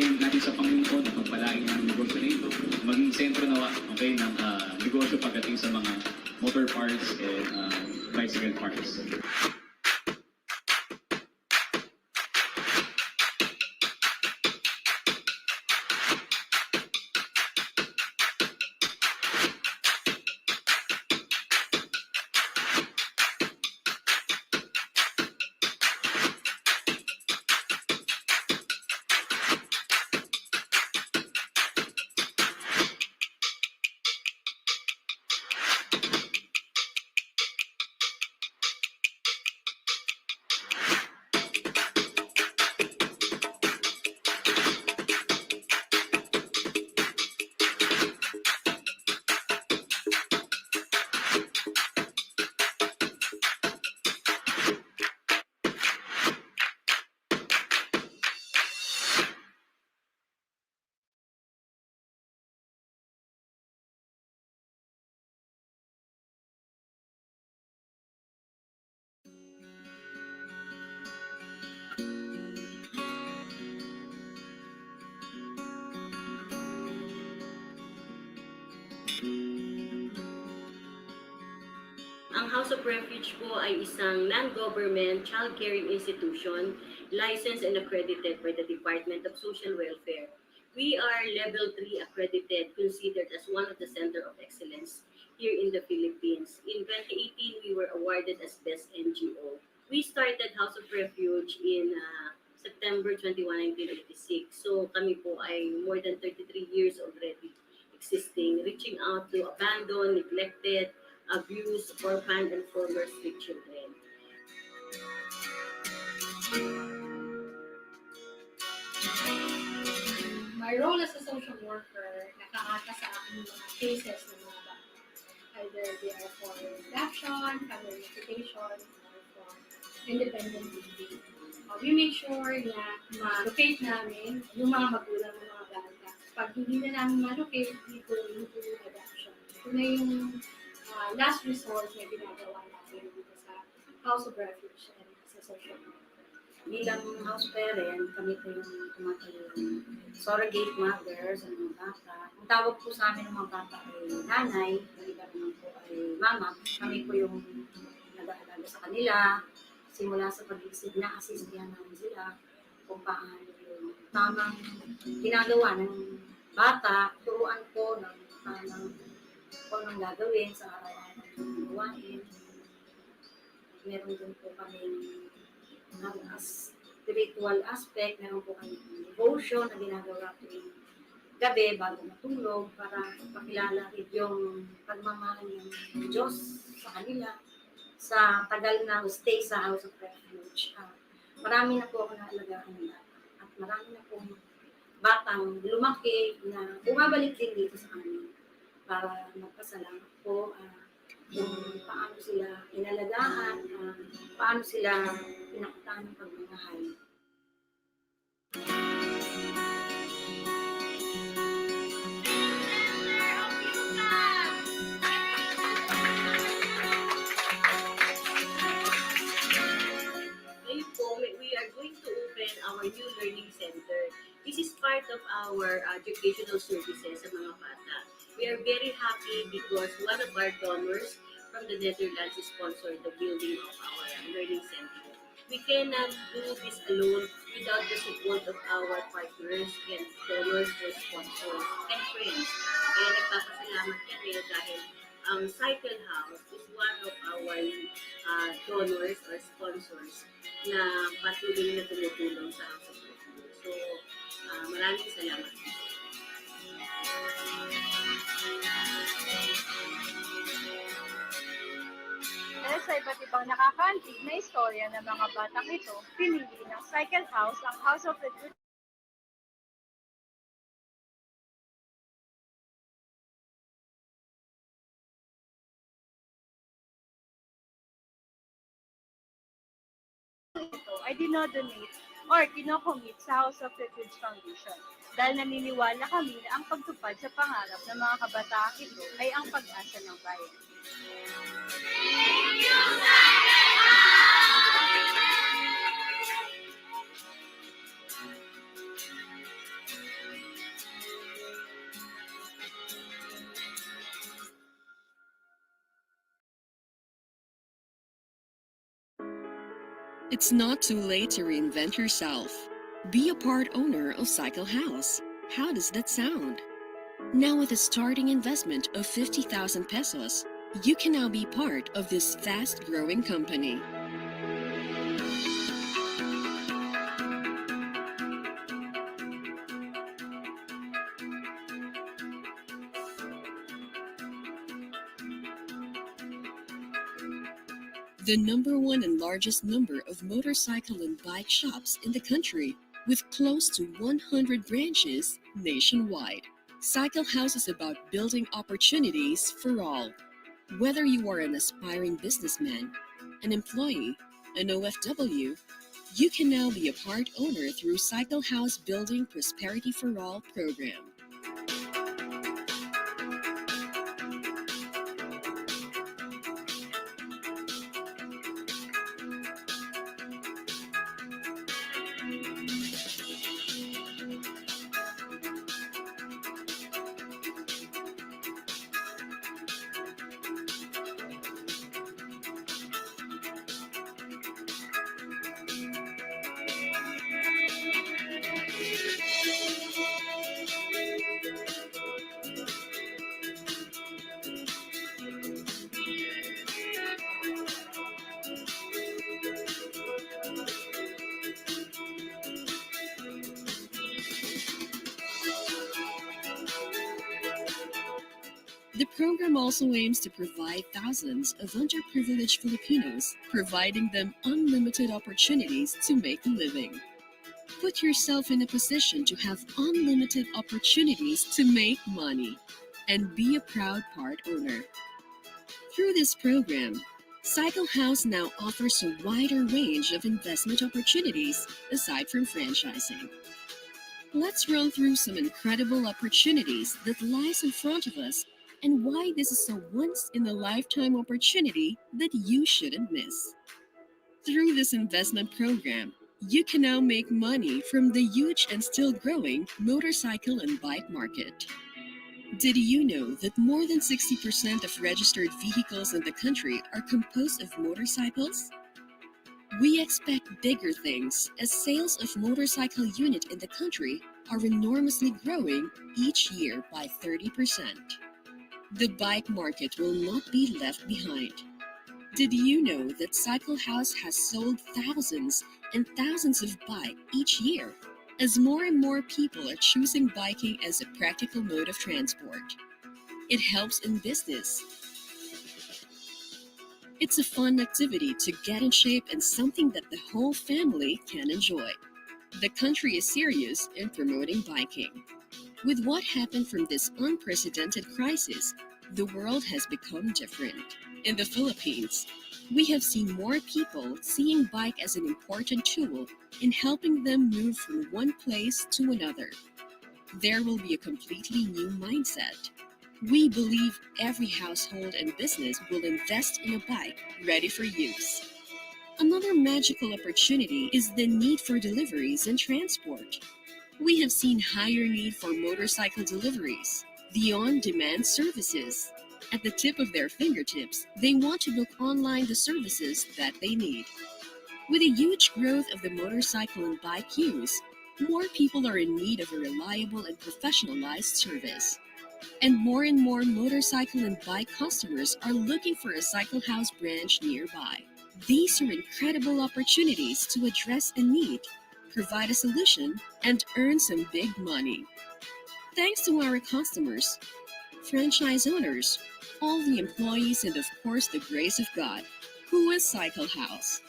bigyan natin sa Panginoon na pagpalain ng negosyo na ito, maging sentro nawa, okay, ng negosyo pagdating sa mga motor parts and bicycle parts. Ang House of Refuge po ay isang non-government child caring institution licensed and accredited by the Department of Social Welfare. We are Level 3 accredited, considered as one of the Center of Excellence here in the Philippines. In 2018, we were awarded as Best NGO. We started House of Refuge in September 21, 1986. So kami po ay more than 33 years already existing, reaching out to abandoned, neglected, abused, orphan, and former street children. My role as a social worker, nakaata sa akin mga cases ng mga bata. Either they are for adoption, family reunification, or for independent living. We make sure na ma-locate namin yung mga magulang ng mga bata. Pag hindi na namin ma-locate, dito yung adoption. Ito na yung last resort na ginagawa natin dito sa House of Refuge and sa social worker. Bilang house parent, kami po yung tumatayong surrogate mother sa mga bata. Ang tawag po sa amin ng mga bata ay nanay, yung iba naman po ay mama. Kami po yung nag-aalaga sa kanila, simula sa pag-isip na asistihan namin sila kung paano yung tamang ginagawa ng bata, turuan ko ng kung anong gagawin sa araw-araw ng gawain. Meron din po kami as spiritual aspect, meron po kami devotion na ginagawa tuwing gabi bago matulog para pakilala rin yung pagmamahal ng Diyos sa kanila sa tagal na stay sa House of Refuge. Marami na po ako naalagaan ng bata at marami na po batang lumaki na bumabalik din dito sa amin para magpasalamat po kung paano sila inalagaan, paano sila pinakita ng pagmamahal. Ngayon po, we are going to open our new learning center. This is part of our educational services sa mga bata. We are very happy because one of our donors from the Netherlands sponsored the building of our learning center. We cannot do this alone without the support of our partners and donors or sponsors and friends. Kaya nagpapasalamat kami dahil ang CycleHouse is one of our donors or sponsors na patuloy na tumutulong sa House of Refuge. So, maraming salamat. Dahil sa iba't ibang nakakaantig na istorya ng mga batang ito, pinili ng CycleHouse ang House of Refuge ito ay dinodonate or kinocommit sa House of Refuge Foundation dahil naniniwala kami na ang pagtupad sa pangarap ng mga kabataang ito ay ang pag-asa ng bayan. It's not too late to reinvent yourself. Be a part owner of CycleHouse. How does that sound? Now with a starting investment of 50,000 pesos, you can now be part of this fast-growing company. The number one and largest number of motorcycle and bike shops in the country, with close to 100 branches nationwide. CycleHouse is about building opportunities for all. Whether you are an aspiring businessman, an employee, an OFW, you can now be a part owner through CycleHouse Building Prosperity for All program. The program also aims to provide thousands of underprivileged Filipinos, providing them unlimited opportunities to make a living. Put yourself in a position to have unlimited opportunities to make money and be a proud part owner. Through this program, CycleHouse now offers a wider range of investment opportunities aside from franchising. Let's run through some incredible opportunities that lies in front of us and why this is a once-in-a-lifetime opportunity that you shouldn't miss. Through this investment program, you can now make money from the huge and still growing motorcycle and bike market. Did you know that more than 60% of registered vehicles in the country are composed of motorcycles? We expect bigger things as sales of motorcycle unit in the country are enormously growing each year by 30%. The bike market will not be left behind. Did you know that CycleHouse has sold thousands and thousands of bikes each year as more and more people are choosing biking as a practical mode of transport? It helps in business. It's a fun activity to get in shape and something that the whole family can enjoy. The country is serious in promoting biking. With what happened from this unprecedented crisis, the world has become different. In the Philippines, we have seen more people seeing bike as an important tool in helping them move from one place to another. There will be a completely new mindset. We believe every household and business will invest in a bike ready for use. Another magical opportunity is the need for deliveries and transport. We have seen higher need for motorcycle deliveries, the on-demand services. At the tip of their fingertips, they want to book online the services that they need. With a huge growth of the motorcycle and bike use, more people are in need of a reliable and professionalized service. And more motorcycle and bike customers are looking for a CycleHouse branch nearby. These are incredible opportunities to address a need, provide a solution, and earn some big money. Thanks to our customers, franchise owners, all the employees, and of course the grace of God, who is CycleHouse.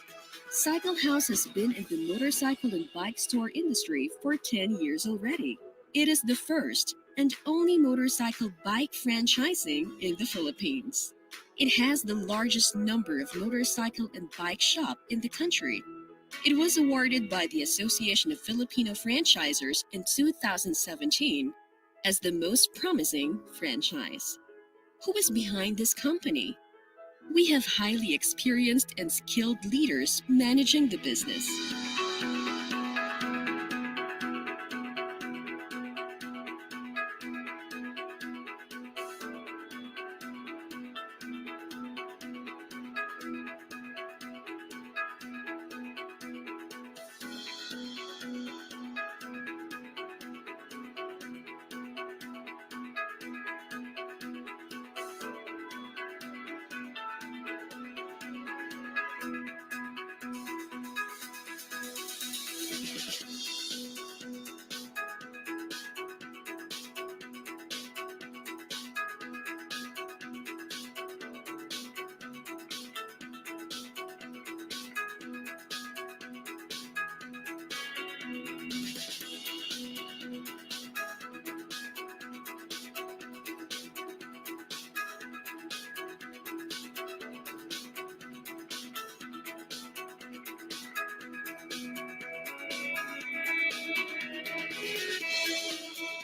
CycleHouse has been in the motorcycle and bike store industry for 10 years already. It is the first and only motorcycle bike franchising in the Philippines. It has the largest number of motorcycle and bike shop in the country. It was awarded by the Association of Filipino Franchisers in 2017 as the most promising franchise. Who is behind this company? We have highly experienced and skilled leaders managing the business.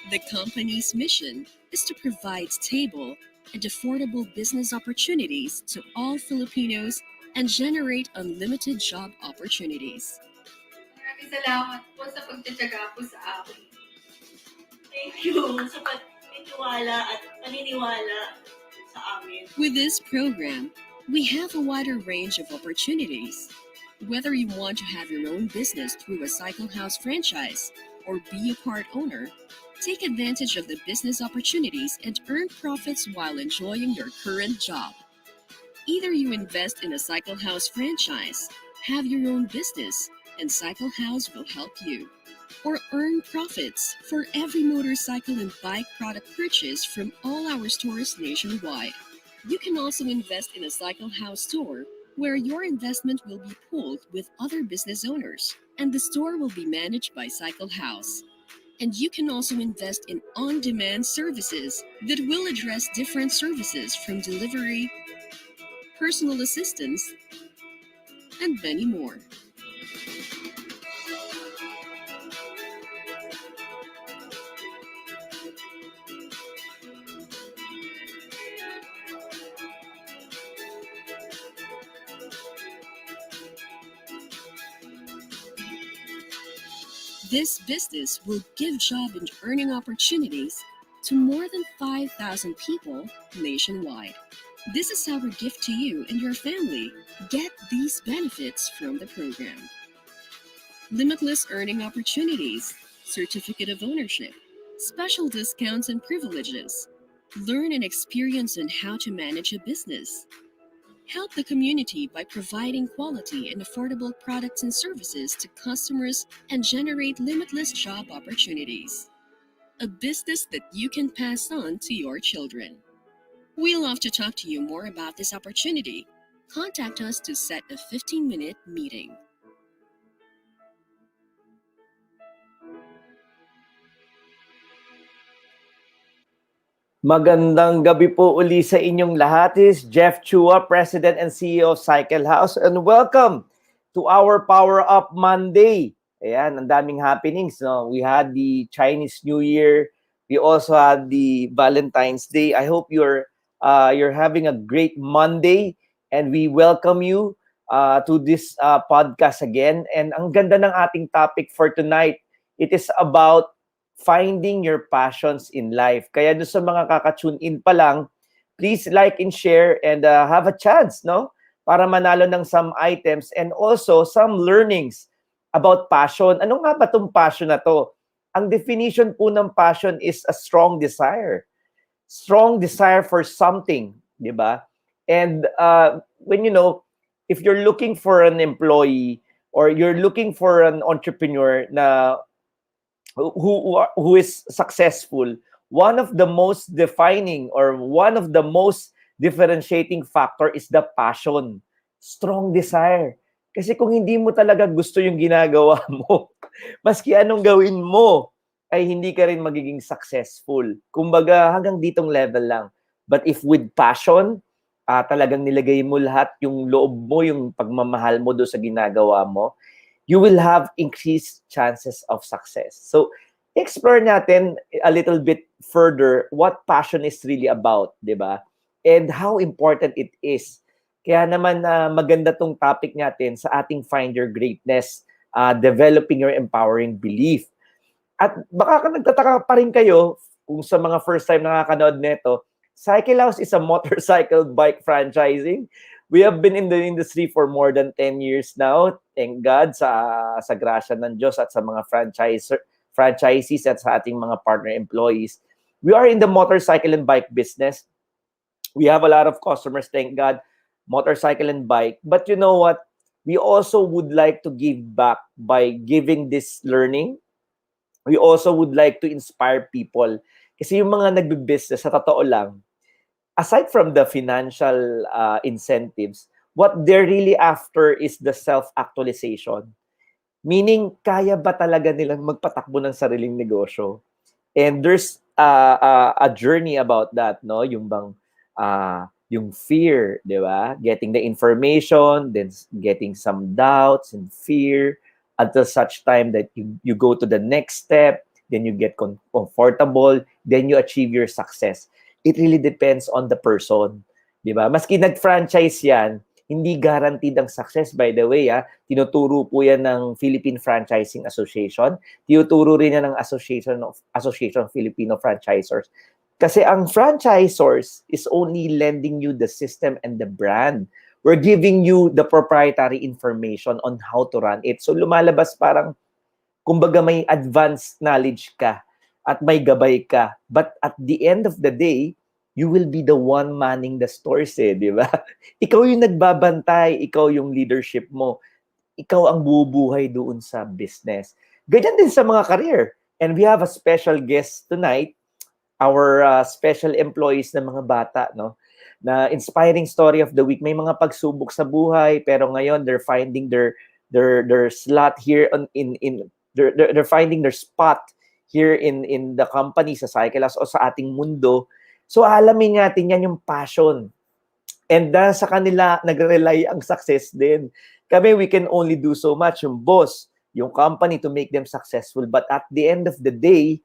The company's mission is to provide stable and affordable business opportunities to all Filipinos and generate unlimited job opportunities. Maraming salamat po sa pagtitiyaga po sa akin. Thank you sa pagtitiwala at paniniwala sa amin. With this program, we have a wider range of opportunities. Whether you want to have your own business through a CycleHouse franchise or be a part owner, take advantage of the business opportunities and earn profits while enjoying your current job. Either you invest in a CycleHouse franchise, have your own business, and CycleHouse will help you. Or earn profits for every motorcycle and bike product purchase from all our stores nationwide. You can also invest in a CycleHouse store where your investment will be pooled with other business owners, and the store will be managed by CycleHouse. And you can also invest in on-demand services that will address different services from delivery, personal assistance, and many more. This business will give job and earning opportunities to more than 5,000 people nationwide. This is our gift to you and your family. Get these benefits from the program: limitless earning opportunities, certificate of ownership, special discounts and privileges. Learn and experience on how to manage a business. Help the community by providing quality and affordable products and services to customers and generate limitless job opportunities. A business that you can pass on to your children. We love to talk to you more about this opportunity. Contact us to set a 15-minute meeting. Magandang gabi po uli sa inyong lahat. This is Jeff Chua, President and CEO of CycleHouse, and welcome to our Power Up Monday. Ayan, ang daming happenings. No? We had the Chinese New Year. We also had the Valentine's Day. I hope you're having a great Monday, and we welcome you to this podcast again. And ang ganda ng ating topic for tonight. It is about finding your passions in life. Kaya doon sa mga kaka-tune in pa lang, please like and share and have a chance, no? Para manalo ng some items and also some learnings about passion. Ano nga ba itong passion na to? Ang definition po ng passion is a strong desire. Strong desire for something, di ba? And when if you're looking for an employee or you're looking for an entrepreneur na who is successful, one of the most defining or one of the most differentiating factor is the passion. Strong desire. Kasi kung hindi mo talaga gusto yung ginagawa mo, maski anong gawin mo, ay hindi ka rin magiging successful. Kumbaga, hanggang ditong level lang. But if with passion, talagang nilagay mo lahat, yung loob mo, yung pagmamahal mo doon sa ginagawa mo, you will have increased chances of success. So, explore natin a little bit further what passion is really about, di ba? And how important it is. Kaya naman maganda tong topic natin sa ating Find Your Greatness, Developing Your Empowering Belief. At baka nagtataka pa rin kayo kung sa mga first time nakakanood nito, CycleHouse is a motorcycle bike franchising. We have been in the industry for more than 10 years now. Thank God sa grasya ng Diyos at sa mga franchisees at sa ating mga partner employees. We are in the motorcycle and bike business. We have a lot of customers, thank God, motorcycle and bike. But you know what? We also would like to give back by giving this learning. We also would like to inspire people. Kasi yung mga nagbe-business, sa totoo lang, aside from the financial incentives, what they're really after is the self-actualization. Meaning, kaya ba talaga nilang magpatakbo ng sariling negosyo? And there's a journey about that, no? Yung bang, yung fear, di ba? Getting the information, then getting some doubts and fear until such time that you go to the next step, then you get comfortable, then you achieve your success. It really depends on the person. Di ba? Maski nag-franchise yan, hindi guaranteed ang success. By the way, tinuturo po yan ng Philippine Franchising Association. Tinuturo rin yan ng Association of Filipino Franchisors. Kasi ang franchisors is only lending you the system and the brand. We're giving you the proprietary information on how to run it. So lumalabas parang, kumbaga may advanced knowledge ka at may gabay ka. But at the end of the day, you will be the one manning the stores di ba? Ikaw yung nagbabantay, ikaw yung leadership mo, ikaw ang bubuhay doon sa business. Ganyan din sa mga career. And we have a special guest tonight, our special employees na mga bata, no? Na inspiring story of the week. May mga pagsubok sa buhay, pero ngayon they're finding their slot here they're finding their spot here in the company, sa CycleHouse o sa ating mundo. So alamin natin yan yung passion. And sa kanila nagre-rely ang success din. Kami, we can only do so much, yung boss, yung company, to make them successful. But at the end of the day,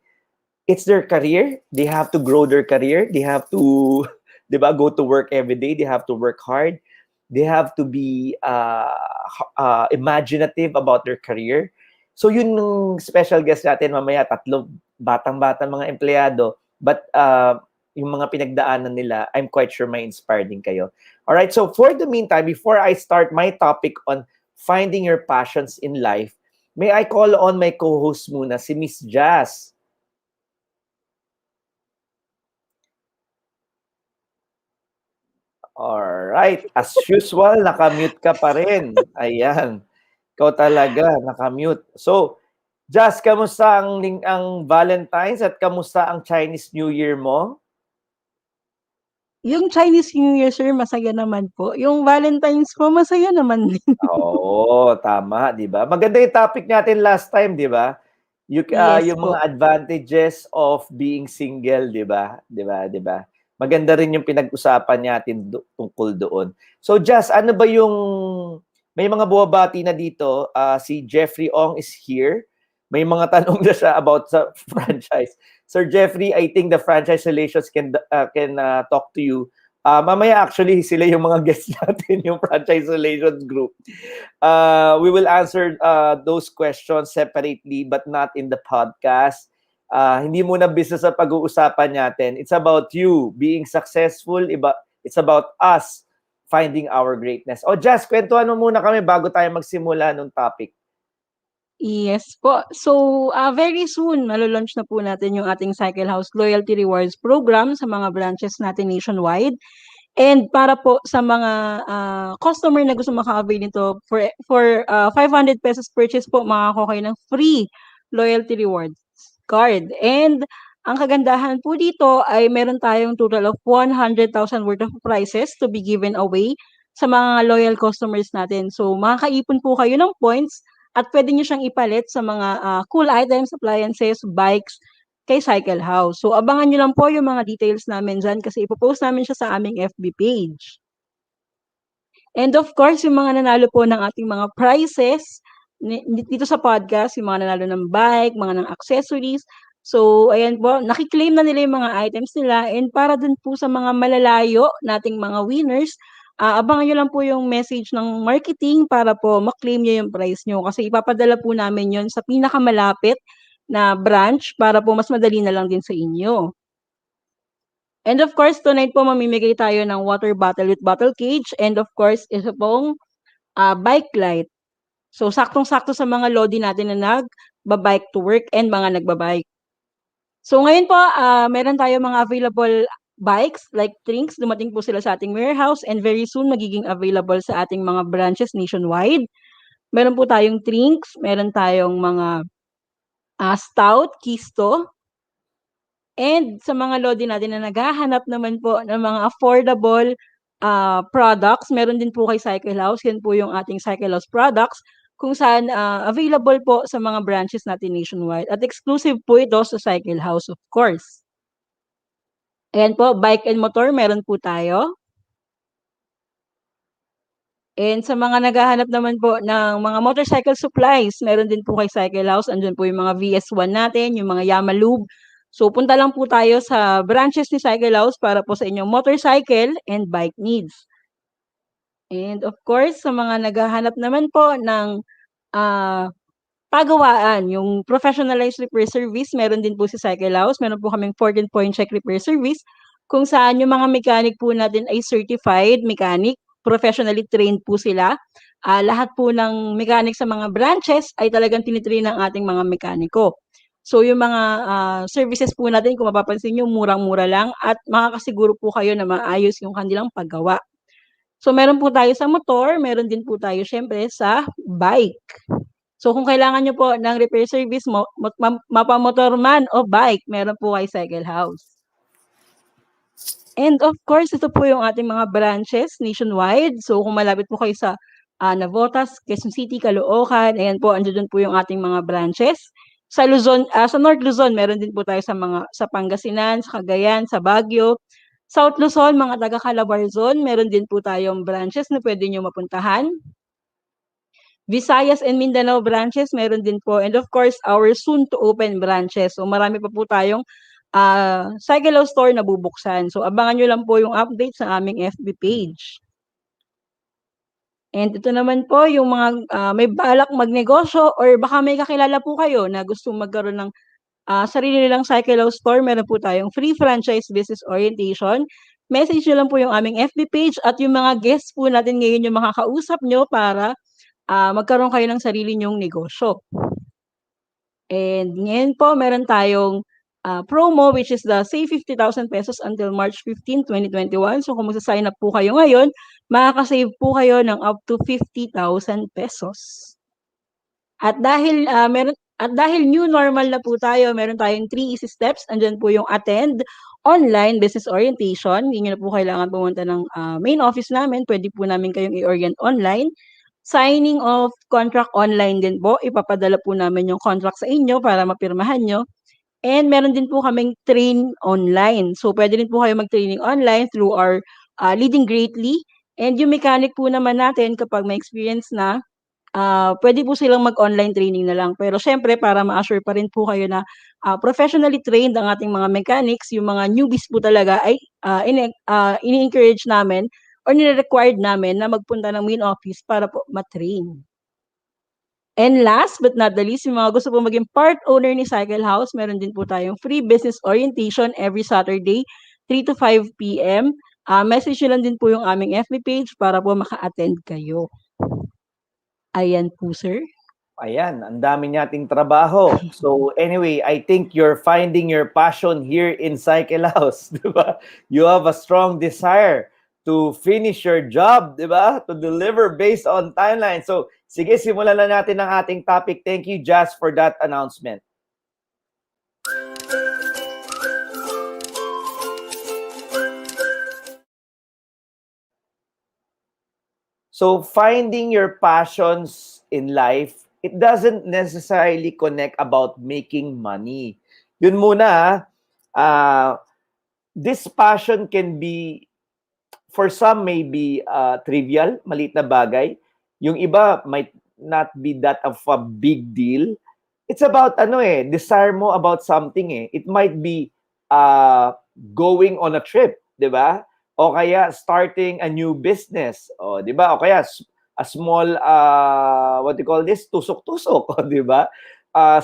it's their career. They have to grow their career. They have to, di ba, go to work every day. They have to work hard. They have to be imaginative about their career. So yun yung special guest natin mamaya, 3 batang-batang mga empleyado. But yung mga pinagdaanan nila, I'm quite sure may inspire din kayo. All right, so for the meantime, before I start my topic on finding your passions in life, may I call on my co-host muna, si Miss Jazz. All right, as usual, nakamute ka pa rin. Ayan, ikaw talaga, nakamute. So, Jazz, kamusta ang Valentine's at kamusta ang Chinese New Year mo? Yung Chinese New Year, sir, masaya naman po. Yung Valentine's po, masaya naman din. Oo, tama, 'di ba? Maganda yung topic natin last time, 'di ba? Yes Yung po. mga advantages of being single, 'di ba? 'Di ba? 'Di ba? Maganda rin yung pinag-usapan natin tungkol doon. So, Jazz, ano ba yung may mga buwabati na dito? Si Jeffrey Ong is here. May mga tanong na siya about sa franchise. Sir Jeffrey, I think the franchise relations can talk to you. Mamaya actually sila yung mga guests natin, yung franchise relations group. We will answer those questions separately but not in the podcast. Hindi muna business ang pag-uusapan natin. It's about you being successful. It's about us finding our greatness. Jazz, kwentuhan mo muna kami bago tayo magsimula ng topic. Yes po. So, very soon, malalaunch na po natin yung ating CycleHouse Loyalty Rewards Program sa mga branches natin nationwide. And para po sa mga customer na gusto maka-avail nito, for 500 pesos purchase po, makakakuha kayo ng free loyalty rewards card. And ang kagandahan po dito ay meron tayong total of 100,000 worth of prizes to be given away sa mga loyal customers natin. So, makakaipon po kayo ng points at pwede nyo siyang ipalit sa mga cool items, appliances, bikes, kay CycleHouse. So, abangan nyo lang po yung mga details namin dyan kasi ipopost namin siya sa aming FB page. And of course, yung mga nanalo po ng ating mga prizes dito sa podcast, yung mga nanalo ng bike, mga ng accessories. So, ayan po, nakiklaim na nila yung mga items nila and para dun po sa mga malalayo nating mga winners, abangan nyo lang po yung message ng marketing para po maklaim nyo yung prize nyo kasi ipapadala po namin yon sa pinakamalapit na branch para po mas madali na lang din sa inyo. And of course, tonight po mamimigay tayo ng water bottle with bottle cage and of course, isa pong bike light. So, saktong-sakto sa mga lodi natin na nag-bike to work and mga nagbabike. So, ngayon po, meron tayo mga available bikes like Trinks. Dumating po sila sa ating warehouse and very soon magiging available sa ating mga branches nationwide. Meron po tayong Trinks, meron tayong mga Stout, Kisto, and sa mga lodi natin na naghahanap naman po ng mga affordable products, meron din po kay CycleHouse. Yan po yung ating CycleHouse products kung saan available po sa mga branches natin nationwide. At exclusive po ito sa CycleHouse, of course. Ayan po, bike and motor, meron po tayo. And sa mga naghahanap naman po ng mga motorcycle supplies, meron din po kay CycleHouse. Andiyan po yung mga VS1 natin, yung mga Yamalube. So punta lang po tayo sa branches ni CycleHouse para po sa inyong motorcycle and bike needs. And of course, sa mga naghahanap naman po ng ah, pagawaan, yung professionalized repair service, meron din po si CycleHouse. Meron po kaming 14-point check repair service kung saan yung mga mechanic po natin ay certified mechanic, professionally trained po sila. Lahat po ng mechanic sa mga branches ay talagang tinitrain ng ating mga mekaniko. So yung mga services po natin, kung mapapansin nyo, murang-mura lang at makakasiguro po kayo na maayos yung kanilang paggawa. So meron po tayo sa motor, meron din po tayo syempre sa bike. So kung kailangan niyo po ng repair service mo, mapamotor man o bike, meron po kay CycleHouse. And of course, ito po yung ating mga branches nationwide. So kung malapit po kayo sa Navotas, Quezon City, Caloocan, ayan po, andiyan po yung ating mga branches. Sa Luzon, sa North Luzon, meron din po tayo sa Pangasinan, sa Cagayan, sa Baguio. South Luzon, mga taga Calabarzon, meron din po tayong branches na pwede nyo mapuntahan. Visayas and Mindanao branches, meron din po. And of course, our soon-to-open branches. So marami pa po tayong CycleHouse store na bubuksan. So abangan nyo lang po yung update sa aming FB page. And ito naman po yung mga may balak magnegosyo or baka may kakilala po kayo na gustong magkaroon ng sarili nilang CycleHouse store. Meron po tayong free franchise business orientation. Message nyo lang po yung aming FB page at yung mga guests po natin ngayon yung makakausap nyo para magkaroon kayo ng sarili nyong negosyo. And ngayon po, meron tayong promo which is the Save 50,000 pesos until March 15, 2021. So kung magsa-sign up po kayo ngayon, makaka-save po kayo ng up to 50,000 pesos. At dahil new normal na po tayo, meron tayong 3 easy steps. Andiyan po yung attend online business orientation. Hindi nyo na po kailangan pumunta ng main office namin. Pwede po namin kayong i-orient online. Signing of contract online din po. Ipapadala po namin yung contract sa inyo para mapirmahan nyo. And meron din po kaming train online. So, pwede din po kayo mag-training online through our Leading Greatly. And yung mechanic po naman natin, kapag may experience na, pwede po silang mag-online training na lang. Pero syempre, para ma-assure pa rin po kayo na professionally trained ang ating mga mechanics, yung mga newbies po talaga ay ini-encourage namin or nire-required namin na magpunta ng main office para po matrain. And last but not the least, yung mga gusto po maging part owner ni CycleHouse, meron din po tayong free business orientation every Saturday, 3 to 5 p.m. Message nyo lang din po yung aming FB page para po maka-attend kayo. Ayan po, sir. Ayan, ang dami nating trabaho. So anyway, I think you're finding your passion here in CycleHouse, di ba? You have a strong desire to finish your job, di ba? To deliver based on timeline. So sige, simulan na natin ang ating topic. Thank you, Jazz, for that announcement. So finding your passions in life, it doesn't necessarily connect about making money. Yun muna, this passion can be, for some maybe trivial, maliit na bagay. Yung iba might not be that of a big deal. It's about desire mo about something . It might be going on a trip, 'di ba? O kaya starting a new business, o 'di ba? O kaya a small what do you call this? Tusok-tusok, 'di ba?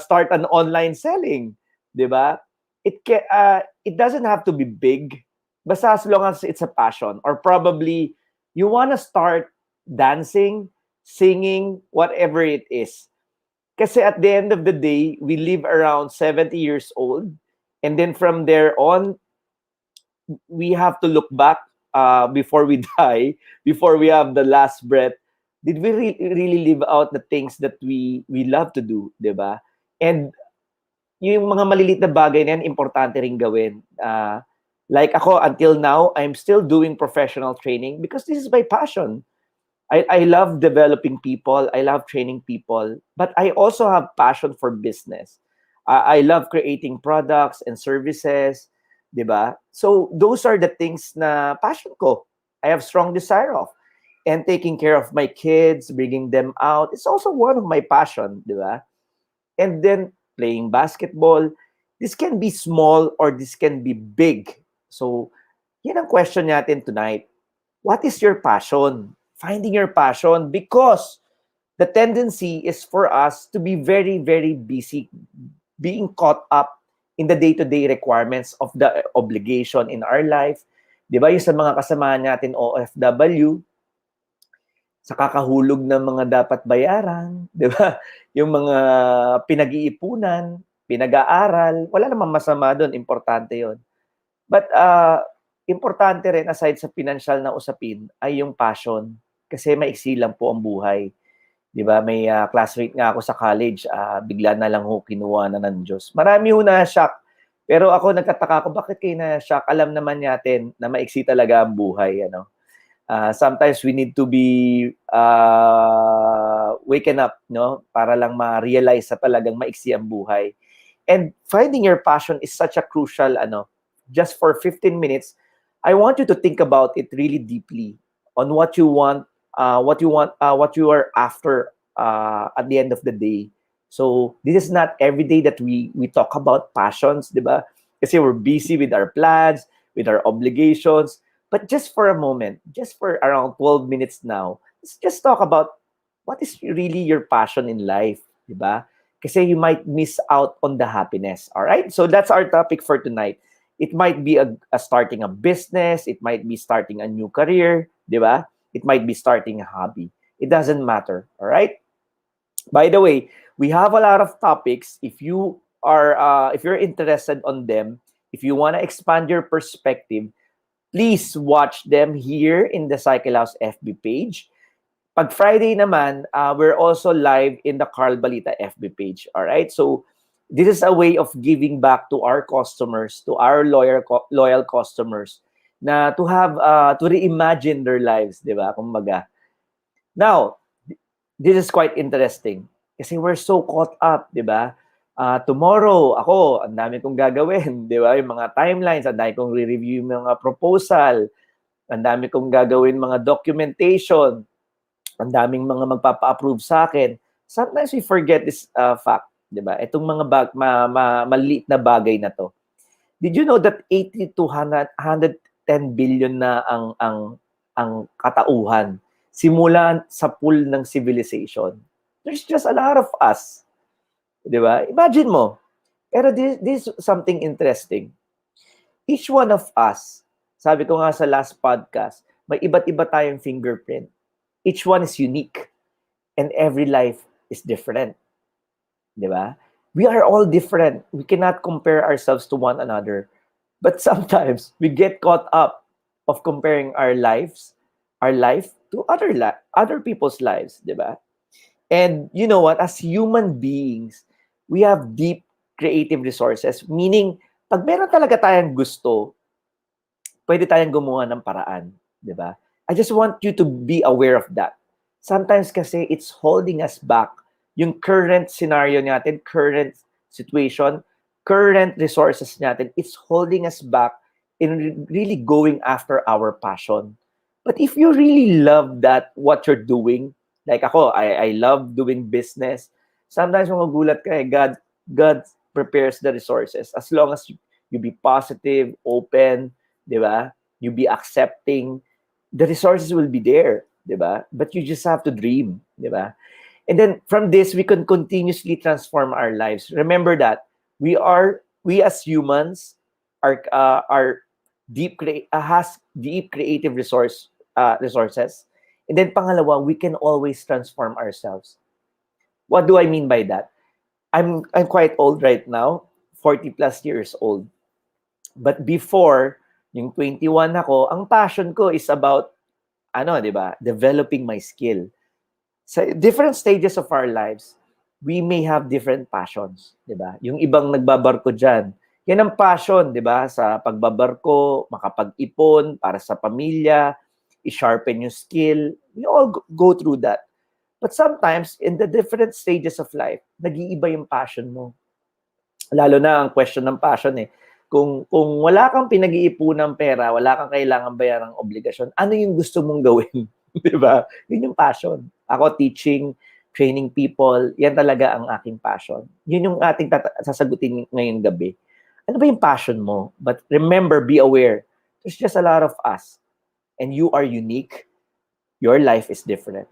Start an online selling, 'di ba? It doesn't have to be big. Basta as long as it's a passion, or probably you want to start dancing, singing, whatever it is. Kasi at the end of the day, we live around 70 years old. And then from there on, we have to look back before we die, before we have the last breath. Did we really live out the things that we love to do, di ba? And yung mga maliliit na bagay na yan, importante rin gawin. Like ako, until now, I'm still doing professional training because this is my passion. I love developing people. I love training people. But I also have passion for business. I love creating products and services, di ba? So those are the things na passion ko. I have strong desire of. And taking care of my kids, bringing them out, it's also one of my passion, di ba? And then playing basketball. This can be small or this can be big. So, yan ang question natin tonight. What is your passion? Finding your passion, because the tendency is for us to be very, very busy, being caught up in the day-to-day requirements of the obligation in our life. Di ba? Yung sa mga kasamahan natin OFW, sa kakahulog ng mga dapat bayaran, di ba? Yung mga pinag-iipunan, pinag-aaral, wala namang masama doon, importante yon. But importante rin, aside sa financial na usapin, ay yung passion. Kasi maiksi lang po ang buhay. Di ba? May classmate nga ako sa college, bigla na lang ho kinuha na ng Diyos. Marami ho na-shock. Pero ako nagtataka ako, bakit kayo na-shock? Alam naman natin na maiksi talaga ang buhay. Ano? Sometimes we need to be waken up, no? Para lang ma-realize na talagang maiksi ang buhay. And finding your passion is such a crucial, just for 15 minutes, I want you to think about it really deeply on what you want, what you are after at the end of the day. So this is not every day that we talk about passions, di ba? Kasi we're busy with our plans, with our obligations. But just for a moment, just for around 12 minutes now, let's just talk about what is really your passion in life, di ba? Kasi you might miss out on the happiness, all right? So that's our topic for tonight. It might be a starting a business, it might be starting a new career, di ba? It might be starting a hobby. It doesn't matter, all right? By the way, we have a lot of topics. If you're interested on them, if you want to expand your perspective, please watch them here in the CycleHouse FB page. Pag Friday naman, we're also live in the Carl Balita FB page. All right? So this is a way of giving back to our customers, to our loyal customers, na to have to reimagine their lives, di ba? Kumbaga. Now, this is quite interesting kasi we're so caught up, di ba? Tomorrow, ako, ang dami kong gagawin, di ba? Yung mga timelines, ang dami kong re-review yung mga proposal, ang dami kong gagawin mga documentation, ang daming mga magpapa-approve sa akin. Sometimes we forget this fact, di ba? Itong mga maliit na bagay na to. Did you know that 80 to 110 billion na ang katauhan simula sa pool ng civilization? There's just a lot of us. Di ba? Imagine mo. Pero this is something interesting. Each one of us, sabi ko nga sa last podcast, may iba't iba tayong fingerprint. Each one is unique. And every life is different. Di ba? We are all different. We cannot compare ourselves to one another. But sometimes, we get caught up of comparing our life to other people's lives. Di ba? And you know what? As human beings, we have deep creative resources. Meaning, pag meron talaga tayong gusto, pwede tayong gumawa ng paraan. Di ba? I just want you to be aware of that. Sometimes kasi it's holding us back. Yung current scenario natin, current situation, current resources natin, it's holding us back in really going after our passion. But if you really love what you're doing, like ako, I love doing business. Sometimes magugulat ka God prepares the resources. As long as you be positive, open, di ba? You be accepting, the resources will be there, di ba? But you just have to dream, di ba? And then from this, we can continuously transform our lives. Remember that we as humans are has deep creative resources. And then pangalawa, we can always transform ourselves. What do I mean by that? I'm quite old right now, 40 plus years old. But before, yung 21 ako, ang passion ko is about, di ba, developing my skill. Sa different stages of our lives, we may have different passions, di ba? Yung ibang nagbabarko dyan, yan ang passion, di ba? Sa pagbabarko, makapag-ipon, para sa pamilya, i-sharpen yung skill. We all go through that. But sometimes, in the different stages of life, nag-iiba yung passion mo. Lalo na ang question ng passion eh. Kung wala kang pinag-iipunang pera, wala kang kailangan bayarang obligasyon, ano yung gusto mong gawin? Di ba? Yun yung passion. Ako, teaching, training people, yan talaga ang aking passion. Yun yung ating sasagutin ngayong gabi. Ano ba yung passion mo? But remember, be aware, there's just a lot of us. And you are unique. Your life is different.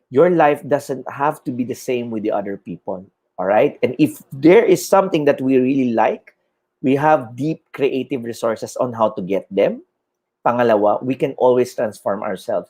Your life doesn't have to be the same with the other people. All right? And if there is something that we really like, we have deep creative resources on how to get them. Pangalawa, we can always transform ourselves.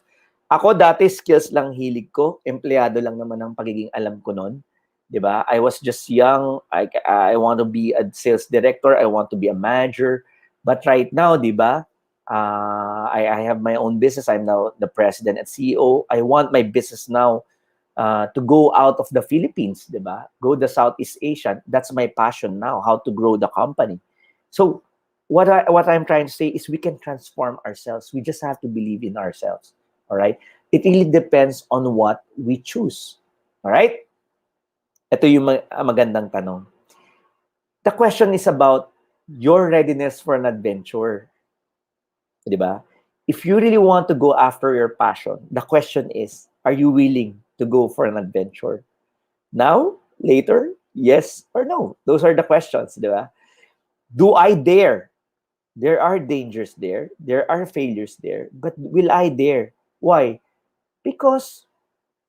Ako dati skills lang hilig ko, empleyado lang naman ang pagiging alam ko noon. 'Di ba? I was just young. I want to be a sales director, I want to be a manager. But right now, 'di ba? I have my own business. I'm now the president and CEO. I want my business now to go out of the Philippines, 'di ba? Go the Southeast Asia. That's my passion now, how to grow the company. So, what I'm trying to say is we can transform ourselves. We just have to believe in ourselves. All right? It really depends on what we choose. All right? Ito yung magandang tanong. The question is about your readiness for an adventure. Diba? If you really want to go after your passion, the question is, are you willing to go for an adventure? Now? Later? Yes or no? Those are the questions, diba? Do I dare? There are dangers there. There are failures there. But will I dare? Why? Because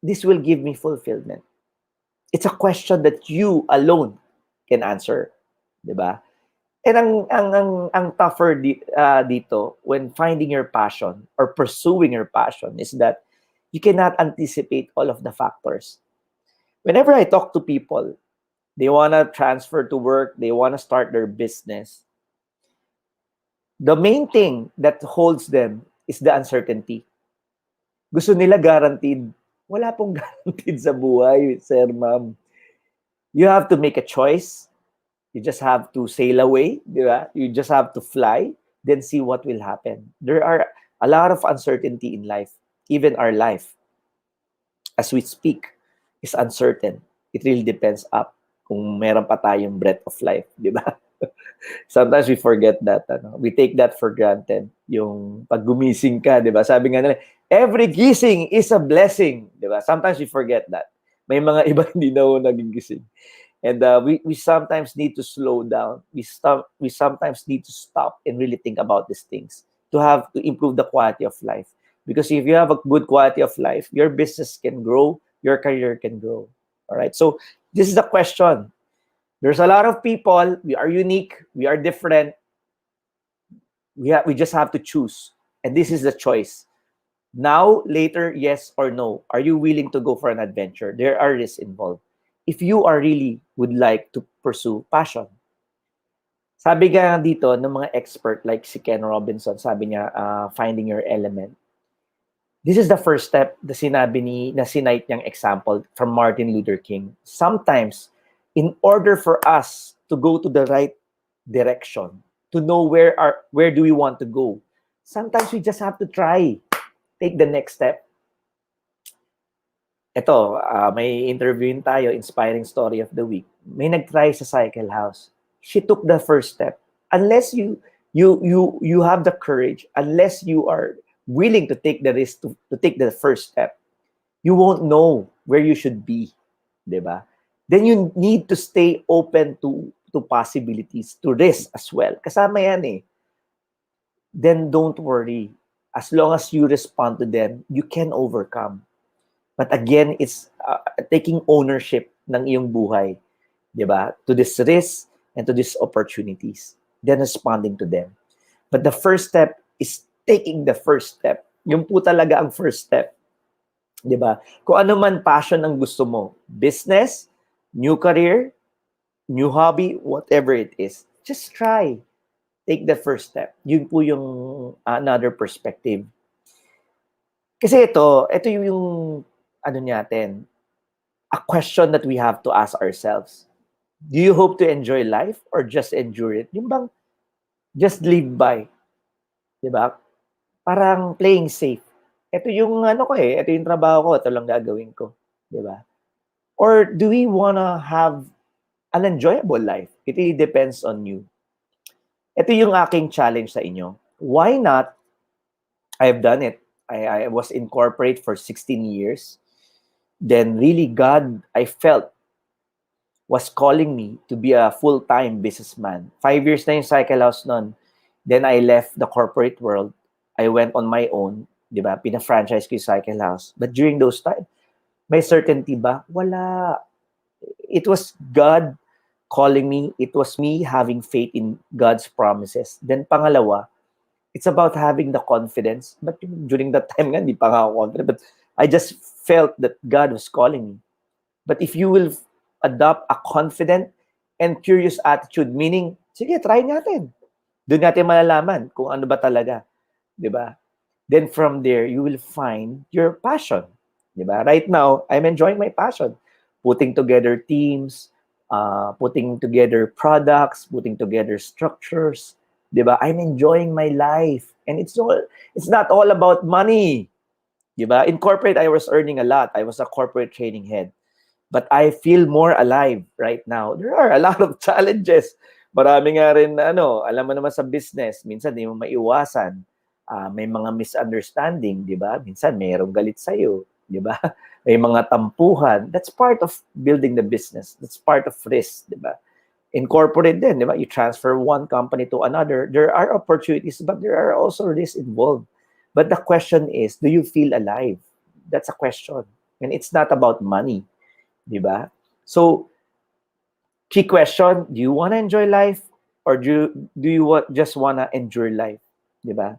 this will give me fulfillment. It's a question that you alone can answer. Diba? And ang tougher dito when finding your passion or pursuing your passion is that you cannot anticipate all of the factors. Whenever I talk to people, they want to transfer to work, they want to start their business. The main thing that holds them is the uncertainty. Gusto nila guaranteed. Wala pong guaranteed sa buhay, sir, ma'am. You have to make a choice. You just have to sail away, di ba? You just have to fly, then see what will happen. There are a lot of uncertainty in life. Even our life, as we speak, is uncertain. It really depends up kung meron pa tayong breath of life, di ba? Sometimes we forget that. We take that for granted. Yung pag gumising ka, di ba? Sabi nga nila, every gising is a blessing. Di ba? Sometimes we forget that. May mga iba hindi na ho naging gising. And we sometimes need to slow down. We sometimes need to stop and really think about these things to improve the quality of life. Because if you have a good quality of life, your business can grow, your career can grow. All right. So this is the question. There's a lot of people. We are unique. We are different. We just have to choose. And this is the choice. Now, later, yes or no. Are you willing to go for an adventure? There are risks involved. If you are really would like to pursue passion. Sabi nga dito ng mga expert like si Ken Robinson, sabi niya, finding your element. This is the first step na sinight niyang example from Martin Luther King. Sometimes, in order for us to go to the right direction, to know where do we want to go, sometimes we just have to try. Take the next step. Ito, may interviewin tayo, inspiring story of the week. May nag-try sa CycleHouse. She took the first step. Unless you have the courage, unless you are willing to take the risk to take the first step, you won't know where you should be, 'di ba? Then you need to stay open to possibilities, to risk as well. Kasama yan eh. Then don't worry. As long as you respond to them, you can overcome. But again, it's taking ownership ng iyong buhay, 'di ba? To this risk and to these opportunities, then responding to them. But the first step is taking the first step. Yung po talaga ang first step. 'Di ba? Kung ano man passion ang gusto mo, business, new career, new hobby, whatever it is, just try. Take the first step. Yun po yung another perspective. Kasi ito yung ano natin, a question that we have to ask ourselves. Do you hope to enjoy life or just endure it? Yung bang just live by? Diba? Parang playing safe. Ito yung ito yung trabaho ko, ito lang gagawin ko. Diba? Or do we wanna have an enjoyable life? It really depends on you. Ito yung aking challenge sa inyo. Why not? I've done it. I was in corporate for 16 years. Then really God, I felt, was calling me to be a full-time businessman. 5 years na yung CycleHouse nun. Then I left the corporate world. I went on my own, di ba? Pina-franchise ko yung CycleHouse. But during those time, may certainty ba? Wala. It was God calling me. It was me having faith in God's promises. Then pangalawa, it's about having the confidence. But during that time nga, hindi pa nga ako confident. But I just felt that God was calling me. But if you will adopt a confident and curious attitude, meaning, sige, try natin. Doon natin malalaman kung ano ba talaga. Diba? Then from there, you will find your passion. Diba? Right now, I'm enjoying my passion. Putting together teams, putting together products, putting together structures. Diba? I'm enjoying my life. And it's not all about money. Diba? In corporate, I was earning a lot. I was a corporate training head. But I feel more alive right now. There are a lot of challenges. Marami nga rin, alam mo naman sa business, minsan di mo maiwasan. May mga misunderstanding, di ba? Minsan mayroong galit sa'yo, di ba? May mga tampuhan. That's part of building the business. That's part of risk, di ba? In corporate din, di ba? You transfer one company to another. There are opportunities, but there are also risks involved. But the question is, do you feel alive? That's a question. And it's not about money. Diba? So, key question, do you want to enjoy life or do you just want to endure life? Diba?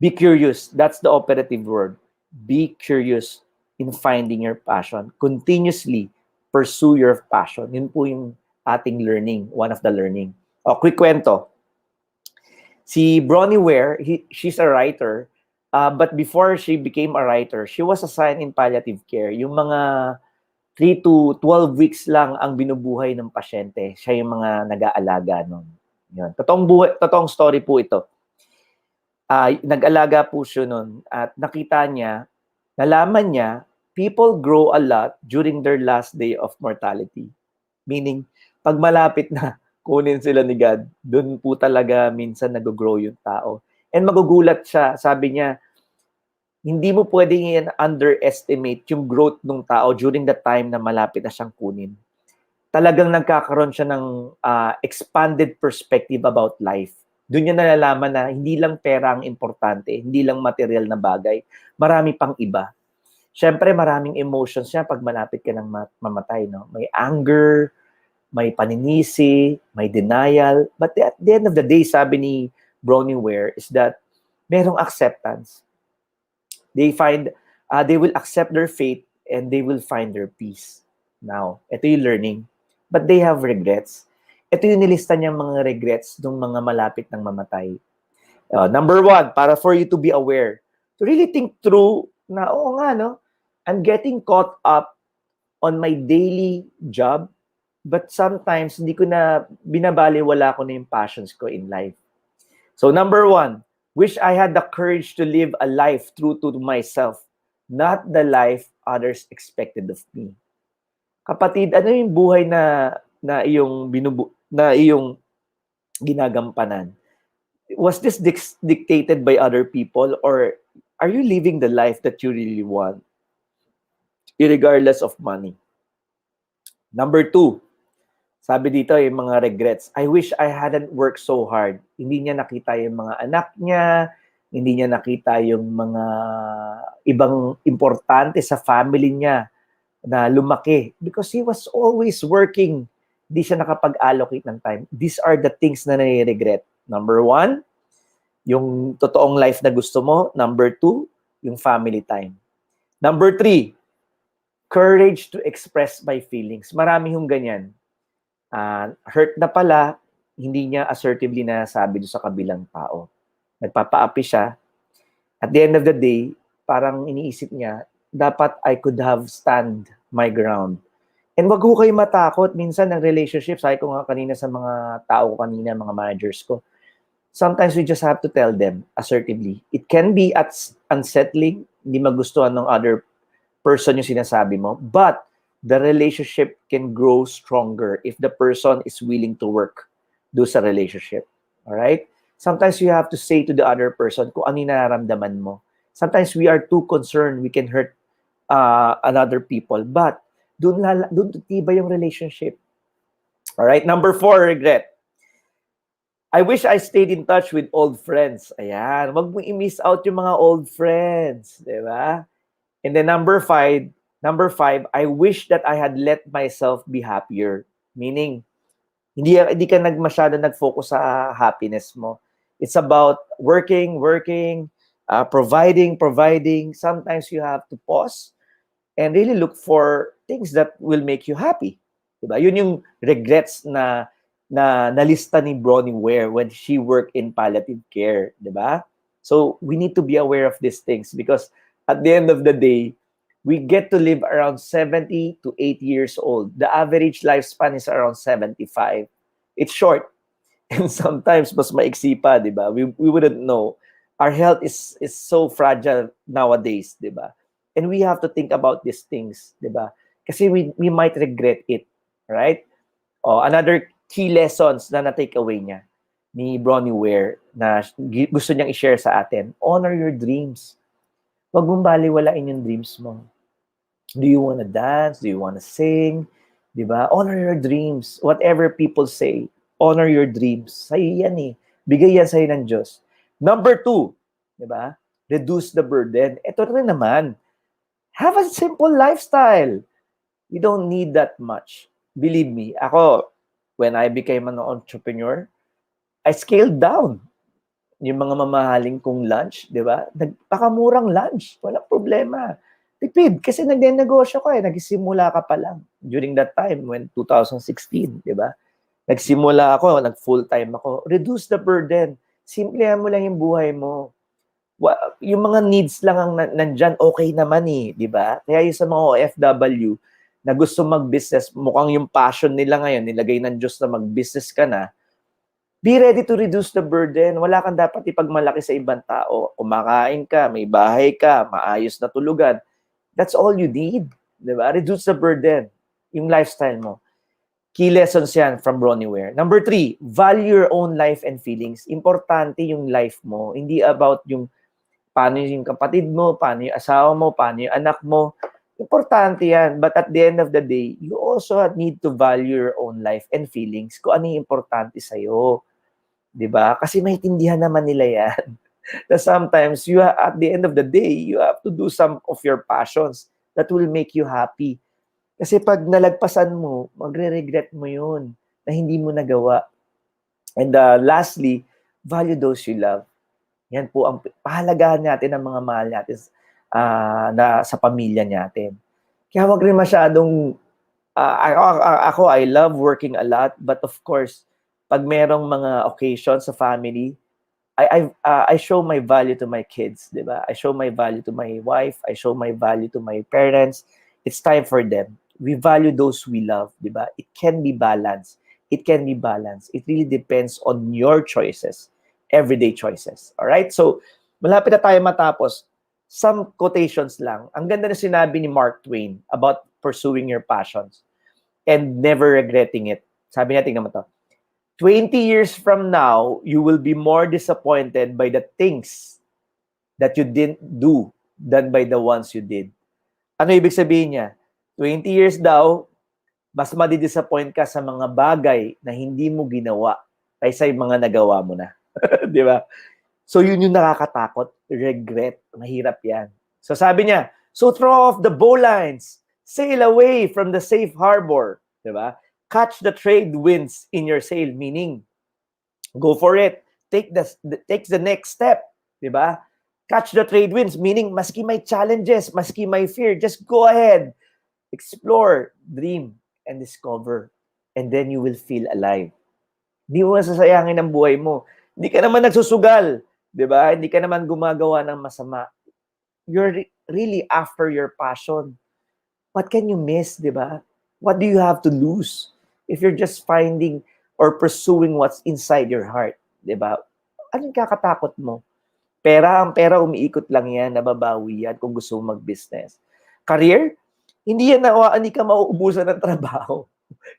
Be curious. That's the operative word. Be curious in finding your passion. Continuously pursue your passion. Yun po yung ating learning, one of the learning. Quick kwento. Si Bronnie Ware, she's a writer, but before she became a writer, she was assigned in palliative care. Yung mga 3 to 12 weeks lang ang binubuhay ng pasyente. Siya yung mga nag-aalaga nun. Yun. Totoong story po ito. Nag-alaga po siya nun at nakita niya, nalaman niya, people grow a lot during their last day of mortality. Meaning, pag malapit na kunin sila ni God, dun po talaga minsan nag-grow yung tao. And magugulat siya, sabi niya, hindi mo pwedeng underestimate yung growth ng tao during the time na malapit na siyang kunin. Talagang nagkakaroon siya ng expanded perspective about life. Doon niya nalalaman na hindi lang pera ang importante, hindi lang material na bagay, marami pang iba. Siyempre, maraming emotions siya pag malapit ka ng mamatay. No? May anger, may paninisi, may denial. But at the end of the day, sabi ni Bronnie Ware, is that merong acceptance. They will accept their fate and they will find their peace. Now, ito yung learning. But they have regrets. Ito yung nilista niyang mga regrets ng mga malapit ng mamatay. Number 1, para for you to be aware, to really think through na, oo nga, no? I'm getting caught up on my daily job, but sometimes hindi ko na binabaliwala ko na yung passions ko in life. So number 1, wish I had the courage to live a life true to myself, not the life others expected of me. Kapatid, ano yung buhay na iyong ginagampanan? Was this dictated by other people or are you living the life that you really want, regardless of money? Number 2, sabi dito yung mga regrets. I wish I hadn't worked so hard. Hindi niya nakita yung mga anak niya, hindi niya nakita yung mga ibang importante sa family niya na lumaki because he was always working. Hindi siya nakapag-allocate ng time. These are the things na nare-regret. Number 1, yung totoong life na gusto mo. Number 2, yung family time. Number 3, courage to express my feelings. Marami yung ganyan. Hurt na pala, hindi niya assertively nasabi doon sa kabilang tao. Nagpapaapi siya. At the end of the day, parang iniisip niya, dapat I could have stand my ground. And wag ho kayo matakot. Minsan, ng relationship, sabi ko nga kanina sa mga tao ko kanina, mga managers ko, sometimes we just have to tell them assertively. It can be unsettling, hindi magustuhan ng other person yung sinasabi mo, but the relationship can grow stronger if the person is willing to work do sa relationship. Alright? Sometimes you have to say to the other person kung ano yung nararamdaman mo. Sometimes we are too concerned, we can hurt another people. But doon titibay yung relationship. All right, number 4, regret. I wish I stayed in touch with old friends. Ayan, wag mo i-miss out yung mga old friends, di ba? And then number five, I wish that I had let myself be happier. Meaning, hindi ka masyado nag-focus sa happiness mo. It's about working, providing. Sometimes you have to pause and really look for things that will make you happy. Diba? Yun yung regrets na nalista ni Bronnie Ware when she worked in palliative care. Diba? So, we need to be aware of these things because at the end of the day, we get to live around 70 to 80 years old. The average lifespan is around 75. It's short. And sometimes, mas maiksi pa, di ba? We wouldn't know. Our health is so fragile nowadays, di ba? And we have to think about these things, di ba? Kasi we might regret it, right? Another key lessons na na-take away niya ni Bronnie Ware na gusto niyang i-share sa atin, honor your dreams. Huwag mong baliwalain yung dreams mo. Do you want to dance? Do you want to sing? Diba? Honor your dreams. Whatever people say, honor your dreams. Sa'yo yan eh. Bigay yan sa'yo ng Diyos. Number 2, diba? Reduce the burden. Ito rin naman. Have a simple lifestyle. You don't need that much. Believe me, ako, when I became an entrepreneur, I scaled down yung mga mamahaling kong lunch, di ba? Nagpakamurang lunch. Walang problema. Tipid. Kasi nagnenegosyo ko eh. Nagsimula ka pa lang. During that time, when 2016, di ba? Nagsimula ako, nag-full-time ako. Reduce the burden. Simplihan mo lang yung buhay mo. Yung mga needs lang ang nandyan, okay naman eh. Di ba? Kaya yung sa mga OFW na gusto mag-business, mukhang yung passion nila ngayon, nilagay ng Diyos na mag-business ka na, be ready to reduce the burden. Wala kang dapat ipagmalaki sa ibang tao. Kumakain ka, may bahay ka, maayos na tulugan. That's all you need. Diba? Reduce the burden. Yung lifestyle mo. Key lessons yan from Bronnie Ware. Number 3, value your own life and feelings. Importante yung life mo. Hindi about yung paano yung kapatid mo, paano yung asawa mo, paano yung anak mo. Importante yan. But at the end of the day, you also need to value your own life and feelings. Kung ano yung importante sa'yo. Diba? Kasi maintindihan naman nila yan. That sometimes, at the end of the day, you have to do some of your passions that will make you happy. Kasi pag nalagpasan mo, magre-regret mo yun na hindi mo nagawa. And lastly, value those you love. Yan po ang pahalagahan natin ng mga mahal natin na sa pamilya natin. Kaya wag rin masyadong, ako, I love working a lot, but of course, pag merong mga occasions sa family, I show my value to my kids, di ba? I show my value to my wife, I show my value to my parents. It's time for them. We value those we love, di ba? It can be balanced. It can be balanced. It really depends on your choices, everyday choices. All right? So, malapit na tayo matapos. Some quotations lang. Ang ganda na sinabi ni Mark Twain about pursuing your passions and never regretting it. Sabi niya, tingnan mo to. 20 years from now, you will be more disappointed by the things that you didn't do than by the ones you did. Ano ibig sabihin niya? 20 years daw, mas madi-disappoint ka sa mga bagay na hindi mo ginawa kaysa yung mga nagawa mo na. Di ba? So yun yung nakakatakot. Regret. Mahirap yan. So sabi niya, so throw off the bowlines. Sail away from the safe harbor. Di ba? Catch the trade winds in your sail, meaning go for it. Take the next step, di ba? Catch the trade winds, meaning maski may challenges, maski may fear, just go ahead. Explore, dream, and discover. And then you will feel alive. Hindi mo masasayangin ang buhay mo. Hindi ka naman nagsusugal, di ba? Hindi ka naman gumagawa ng masama. You're really after your passion. What can you miss, di ba? What do you have to lose? If you're just finding or pursuing what's inside your heart, di ba? Anong kakatakot mo? Ang pera umiikot lang yan, nababawi yan kung gusto mo mag-business. Career, hindi ka mauubusan ng trabaho.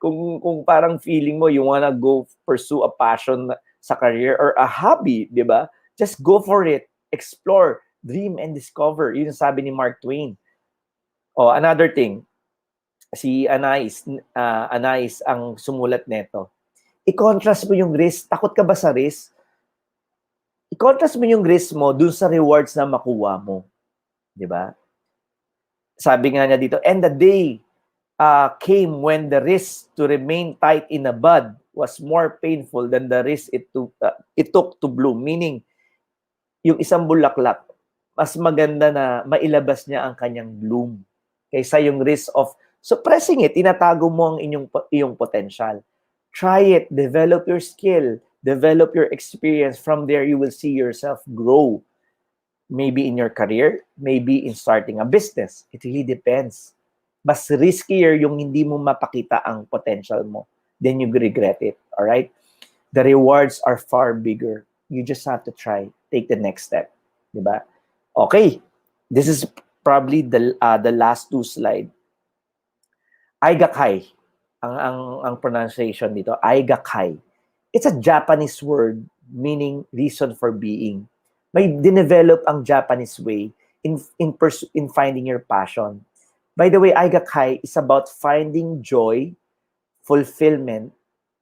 Kung parang feeling mo, you wanna go pursue a passion sa career or a hobby, di ba? Just go for it. Explore. Dream and discover. Yun yung sabi ni Mark Twain. Oh, another thing, si Anais ang sumulat nito. I-contrast mo yung risk. Takot ka ba sa risk? I-contrast mo yung risk mo dun sa rewards na makuha mo. Di ba? Sabi nga niya dito, and the day came when the risk to remain tight in a bud was more painful than the risk it took to bloom. Meaning, yung isang bulaklak, mas maganda na mailabas niya ang kanyang bloom kaysa yung risk of suppressing it. Tinatago mo ang iyong potential. Try it. Develop your skill. Develop your experience. From there, you will see yourself grow. Maybe in your career, maybe in starting a business. It really depends. Mas riskier yung hindi mo mapakita ang potential mo. Then you regret it. All right? The rewards are far bigger. You just have to try. Take the next step. Diba? Okay. This is probably the last two slide. Aigakai. Ang pronunciation dito. Aigakai. It's a Japanese word meaning reason for being. May dinevelop ang Japanese way in finding your passion. By the way, Aigakai is about finding joy, fulfillment,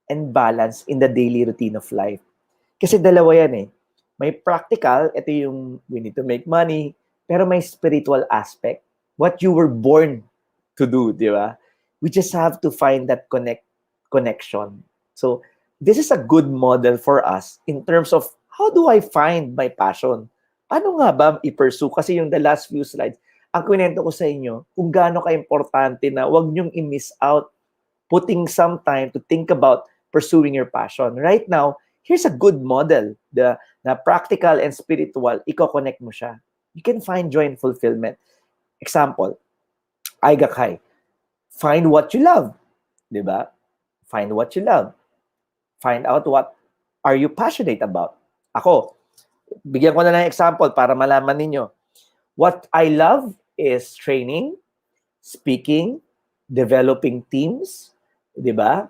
and balance in the daily routine of life. Kasi dalawa yan eh. May practical, ito yung we need to make money, pero may spiritual aspect. What you were born to do, di ba? We just have to find that connection. So, this is a good model for us in terms of how do I find my passion? Paano nga ba i-pursue? Kasi yung the last few slides, ang kwento ko sa inyo, kung gaano ka-importante na huwag niyong i-miss out putting some time to think about pursuing your passion. Right now, here's a good model. Na practical and spiritual, i-connect mo siya. You can find joy and fulfillment. Example, Aigakai. Find what you love. Diba? Find what you love. Find out what are you passionate about. Ako, bigyan ko na ng example para malaman ninyo. What I love is training, speaking, developing teams, di ba?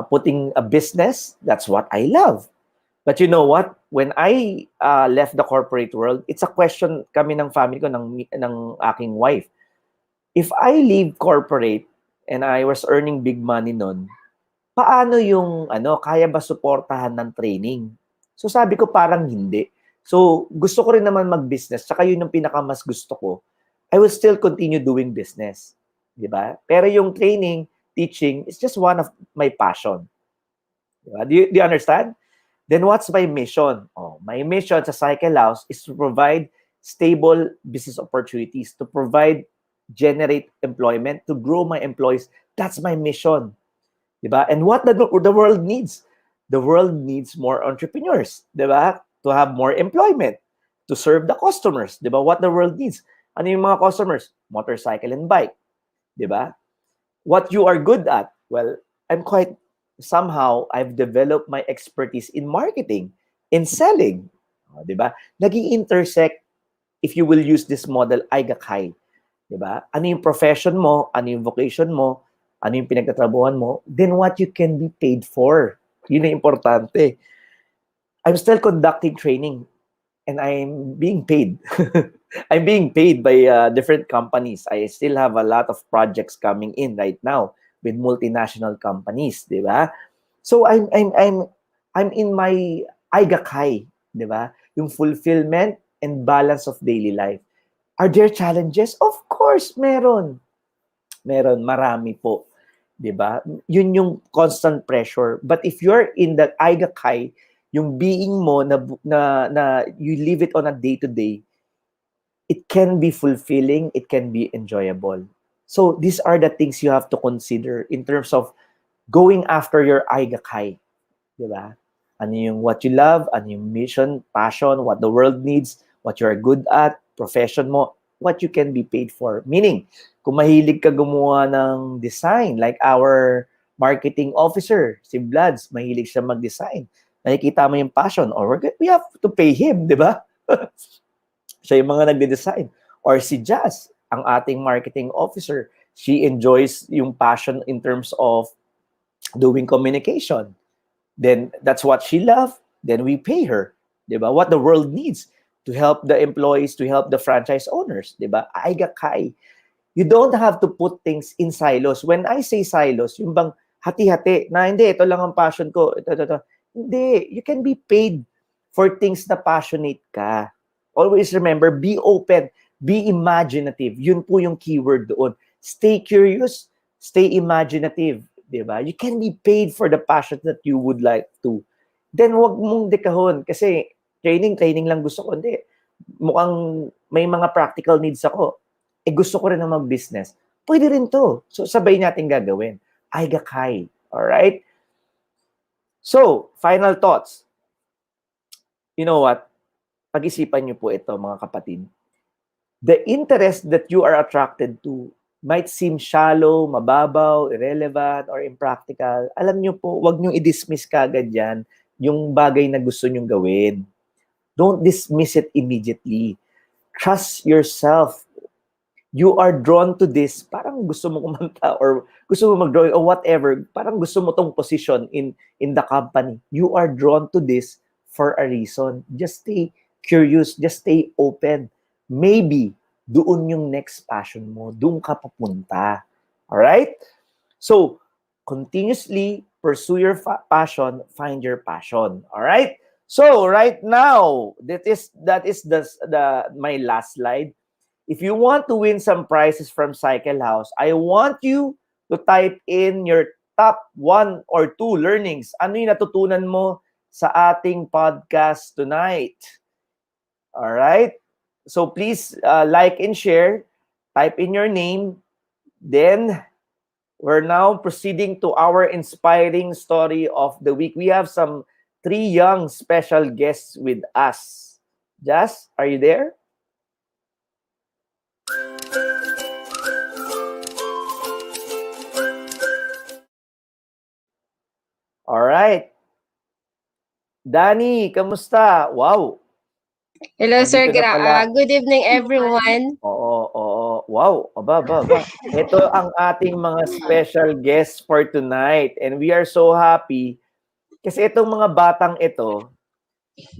Putting a business, that's what I love. But you know what? When I left the corporate world, it's a question kami ng family ko, ng aking wife. If I leave corporate and I was earning big money nun, paano yung kaya ba suportahan ng training? So sabi ko parang hindi. So gusto ko rin naman mag-business, saka yun yung pinakamas gusto ko. I will still continue doing business. Di ba? Pero yung training, teaching, is just one of my passion. Diba? Do you understand? Then what's my mission? Oh, my mission sa CycleHouse is to provide stable business opportunities, to generate employment, to grow my employees. That's my mission. Diba? And what the world needs? The world needs more entrepreneurs. Diba? To have more employment, to serve the customers. Diba? What the world needs. Ano yung mga customers? Motorcycle and bike. Diba? What you are good at? Well, somehow, I've developed my expertise in marketing, in selling. Diba? Nag-i-intersect, if you will use this model, Aigakai. Diba? Ano yung profession mo? Ano yung vocation mo? Ano yung pinagtatrabuhan mo? Then what you can be paid for. Yun ang importante. I'm still conducting training and I'm being paid. I'm being paid by different companies. I still have a lot of projects coming in right now with multinational companies, di ba? So I'm in my Aigakai, di ba? Yung fulfillment and balance of daily life. Are there challenges? Of course, meron. Meron, marami po. Diba? Yun yung constant pressure. But if you're in the Aigakai, yung being mo na you live it on a day-to-day, it can be fulfilling, it can be enjoyable. So these are the things you have to consider in terms of going after your Aigakai. Diba? Ano yung what you love, ano yung mission, passion, what the world needs, what you're good at, profession mo, what you can be paid for. Meaning, kung mahilig ka gumawa ng design, like our marketing officer, si Vlads, mahilig siya mag-design. Nakikita mo yung passion, or we have to pay him, di ba? Siya yung mga nagde-design. Or si Jazz, ang ating marketing officer, she enjoys yung passion in terms of doing communication. Then, that's what she loves, then we pay her. Di ba? What the world needs to help the employees, to help the franchise owners, di ba? Aigakai. You don't have to put things in silos. When I say silos, yung bang hati-hati, na hindi, ito lang ang passion ko, ito. Hindi, you can be paid for things na passionate ka. Always remember, be open, be imaginative. Yun po yung keyword doon. Stay curious, stay imaginative. Diba? You can be paid for the passion that you would like to. Then, wag mong dekahon. Kasi, training lang gusto ko. Hindi. Mukhang may mga practical needs ako. Gusto ko rin na mag-business. Pwede rin to. So, sabay natin gagawin. Aigakai. Alright? So, final thoughts. You know what? Pag-isipan niyo po ito, mga kapatid. The interest that you are attracted to might seem shallow, mababaw, irrelevant, or impractical. Alam niyo po, wag niyo i-dismiss kagad yan yung bagay na gusto niyong gawin. Don't dismiss it immediately. Trust yourself. You are drawn to this, parang gusto mo kumanta or gusto mo mag-drawing or whatever, parang gusto mo tong position in the company. You are drawn to this for a reason. Just stay curious, just stay open. Maybe doon yung next passion mo, doon ka papunta. Alright? So, continuously pursue your passion, find your passion. Alright? So, right now, that is my last slide. If you want to win some prizes from CycleHouse, I want you to type in your top 1 or 2 learnings. Ano yung natutunan mo sa ating podcast tonight? All right? So please like and share. Type in your name. Then we're now proceeding to our inspiring story of the week. We have some 3 young special guests with us. Jas, are you there? All right. Danny, kamusta? Wow. Hello, sir. Nandito na pala. Good evening, everyone. Oo. Wow. Aba. Ito ang ating mga special guests for tonight. And we are so happy kasi itong mga batang ito,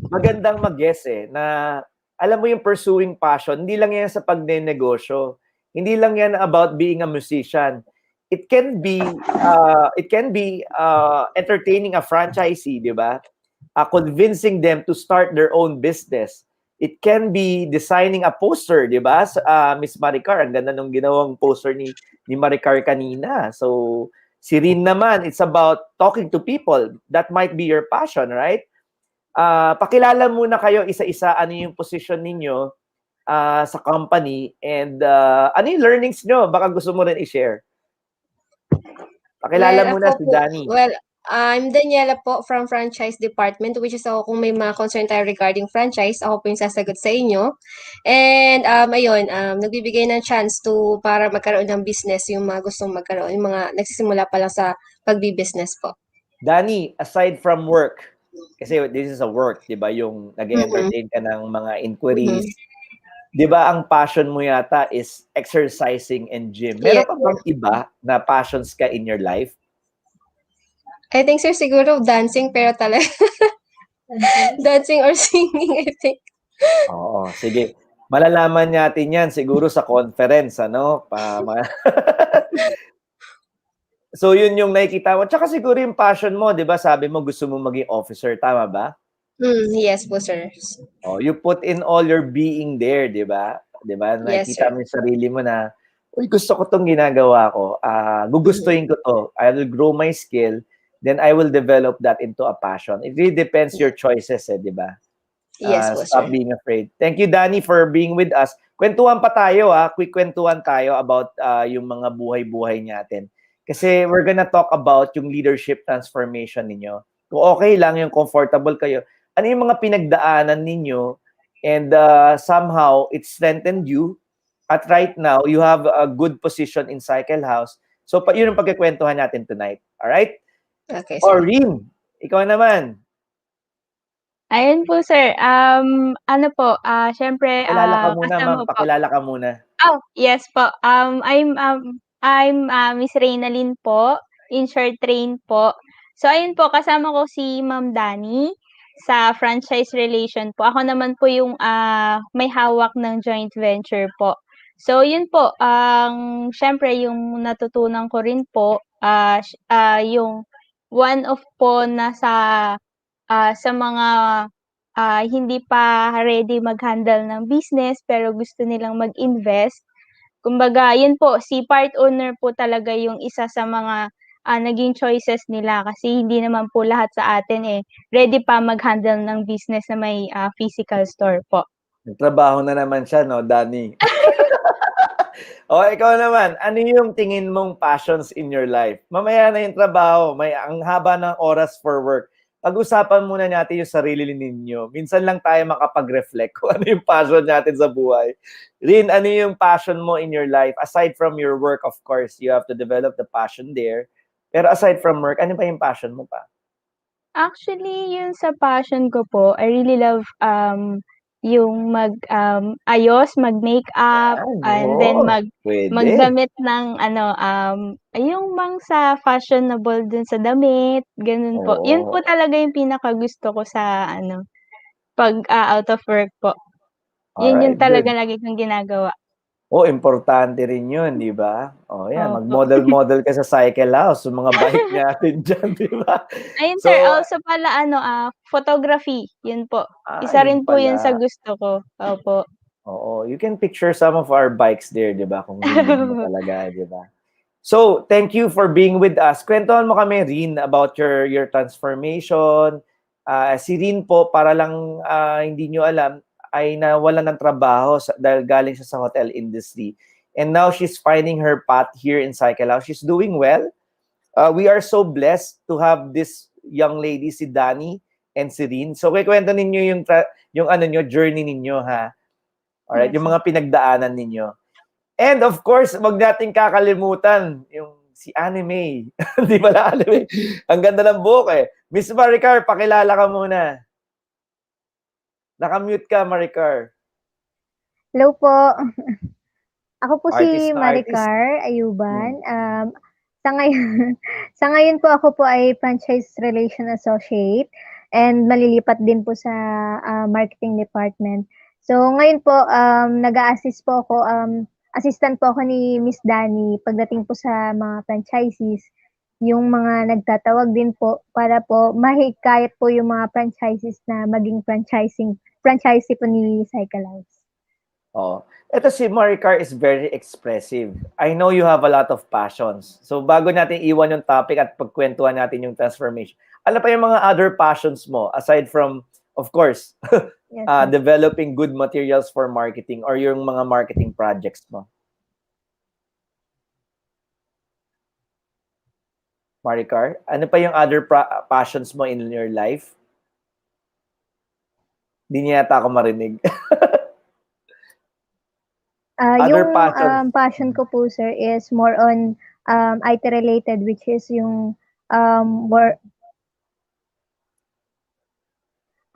magandang mag-guess na alam mo yung pursuing passion, hindi lang yan sa pagnenegosyo. Hindi lang yan about being a musician. It can be entertaining a franchisee, di ba? Convincing them to start their own business. It can be designing a poster, di ba? Miss Maricar, ang ganda nung ginawang poster ni Maricar kanina. So, si Rin naman, it's about talking to people. That might be your passion, right? Pakilala muna kayo isa-isa, ano yung position ninyo sa company and ano yung learnings nyo? Baka gusto mo rin i-share. Pakilala muna si Danny. I'm Daniela po from Franchise Department, which is ako kung may mga concern tayo regarding franchise, ako po yung sasagot sa inyo. And nagbibigay ng chance para magkaroon ng business yung mga gustong magkaroon, yung mga nagsisimula pa lang sa pagbi-business po. Danny, aside from work, kasi this is a work, di ba? Yung nag-entertain ka ng mga inquiries. Di ba ang passion mo yata is exercising and gym? Meron pa bang iba na passions ka in your life? I think, sir, siguro dancing, pero talaga dancing or singing, I think. Oo, sige. Malalaman natin yan siguro sa conference, ano? So, yun yung nakikita mo. Tsaka siguro yung passion mo, di ba? Sabi mo gusto mo maging officer, tama ba? Yes po, sir. Oh, you put in all your being there, di ba? Di ba? Nakikita mo yung sarili mo na, uy, gusto ko tong ginagawa ko. Gugustuhin ko to. I will grow my skill. Then I will develop that into a passion. It really depends your choices, di ba? Yes po, Stop sir. being afraid. Thank you, Danny, for being with us. Kwentuhan pa tayo, quick kwentuhan tayo about yung mga buhay-buhay natin. Kasi we're gonna talk about yung leadership transformation ninyo. Kung okay lang, yung comfortable kayo, ano yung mga pinagdaanan ninyo and somehow it strengthened you. At right now, you have a good position in CycleHouse. So, yun ang pagkikwentuhan natin tonight. Alright? Okay, sir. Rin, ikaw naman. Ayun po, sir. Syempre, Pakilala ka muna, kasama ma'am. po. Pakilala ka muna. Oh, yes po. I'm Miss Reynalyn po, in short Rain po. So, ayun po, kasama ko si Ma'am Dani. sa franchise relation po. Ako naman po yung may hawak ng joint venture po. So yun po, siyempre yung natutunan ko rin po, yung one of po na sa mga hindi pa ready mag-handle ng business pero gusto nilang mag-invest. Kumbaga, yun po, si part owner po talaga yung isa sa mga naging choices nila kasi hindi naman po lahat sa atin ready pa mag-handle ng business na may physical store po. Nagtrabaho na naman siya, no, Danny? O, ikaw naman, ano yung tingin mong passions in your life? Mamaya na yung trabaho, may ang haba ng oras for work. Pag-usapan muna natin yung sarili ninyo. Minsan lang tayo makapag-reflect kung ano yung passion natin sa buhay. Rin, ano yung passion mo in your life? Aside from your work, of course, you have to develop the passion there. Pero aside from work, ano pa yung passion mo pa? Actually, yun sa passion ko po, I really love yung ayos, mag-makeup, Yan, and then oo. Pwede. magdamit ng yung sa fashionable dun sa damit, ganun po. Yun po Oo. talaga yung pinakagusto ko sa pag out of work po. Yun yung Alright, talaga good. lagi kong ginagawa. Oh, importante rin yun, di ba? Oh, yan, Opo. mag-model-model ka sa CycleHouse, yung mga bike natin dyan, di ba? Ayun So, sir, also pala photography, yun po. Isa yun rin po yun sa pala. gusto ko. Opo. Oo, you can picture some of our bikes there, di ba? Kung need mo talaga, di ba? So, thank you for being with us. Kwentuhan mo kami, Rin, about your transformation. Si Rin po, para lang hindi nyo alam, ay nawalan ng trabaho dahil galing siya sa hotel industry. And now she's finding her path here in CycleHouse. She's doing well. We are so blessed to have this young lady, si Dani and si Rin. So, kikwento ninyo yung journey ninyo, ha? Alright, Yes, yung sir. mga pinagdaanan ninyo. And of course, wag nating kakalimutan yung si Anime. Di ba na Anime? Ang ganda ng buhok eh. Miss Maricar, pakilala ka muna. Nakamute ka, Maricar. Hello po. Ako po Artist si na artist. Maricar Ayuban. Sa ngayon, sa ngayon po ako po ay Franchise Relation Associate and malilipat din po sa marketing department. So ngayon po, nag-a-assist po ako, assistant po ako ni Miss Dani pagdating po sa mga franchisees. Yung mga nagtatawag din po para po mahikayat po yung mga franchises na maging franchisee po ni CycleHouse. Oh. Ito si Maricar is very expressive. I know you have a lot of passions. So bago natin iwan yung topic at pagkwentuhan natin yung transformation, ano pa yung mga other passions mo aside from, of course, Yes, developing good materials for marketing or yung mga marketing projects mo? Maricar, ano pa yung other passions mo in your life? Hindi niya yata ako marinig. Other Yung passions. passion ko po sir is more on IT related, which is yung more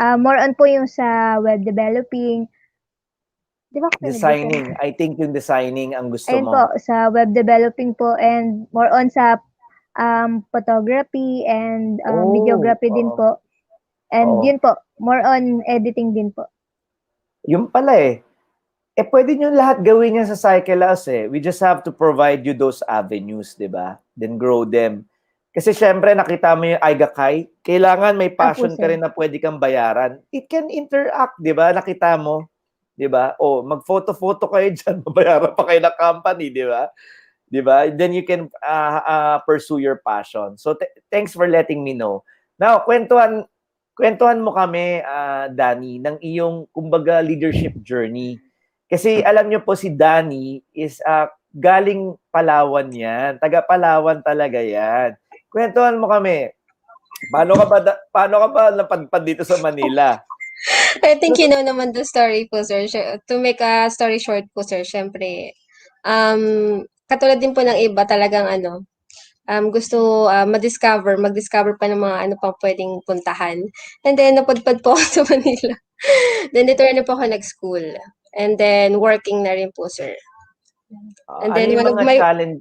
on po yung sa web developing. Di ba ako Designing. I think yung designing ang gusto Ayun mo. po, sa web developing po and more on sa photography and videography din oo. po. And Oo. yun po, more on editing din po. Yung pala eh. Pwede nyo lahat gawin yan sa CycleHouse eh. We just have to provide you those avenues, di ba? Then grow them. Kasi syempre, nakita mo yung Aigakay, kailangan may passion ka sir. rin na pwede kang bayaran. It can interact, di ba? Nakita mo, di ba? O, mag-photo-photo kayo dyan, mabayaran pa kayo ng company, di ba? Di ba? Then you can pursue your passion. So, thanks for letting me know. Now, kwentuhan mo kami, Dani, ng iyong, kumbaga, leadership journey. Kasi alam niyo po si Dani is galing Palawan yan. Taga Palawan talaga yan. Kwentuhan mo kami. Paano ka ba napadpad dito sa Manila? I think you know naman the story po, sir. To make a story short po, sir, syempre, katulad din po ng iba, talagang gusto mag-discover pa ng mga ano pang pwedeng puntahan. And then, napadpad po ako sa Manila. Then, dito rin po ako nag-school. And then, working na rin po, sir. And Ano then, yung one of mga my, challenge?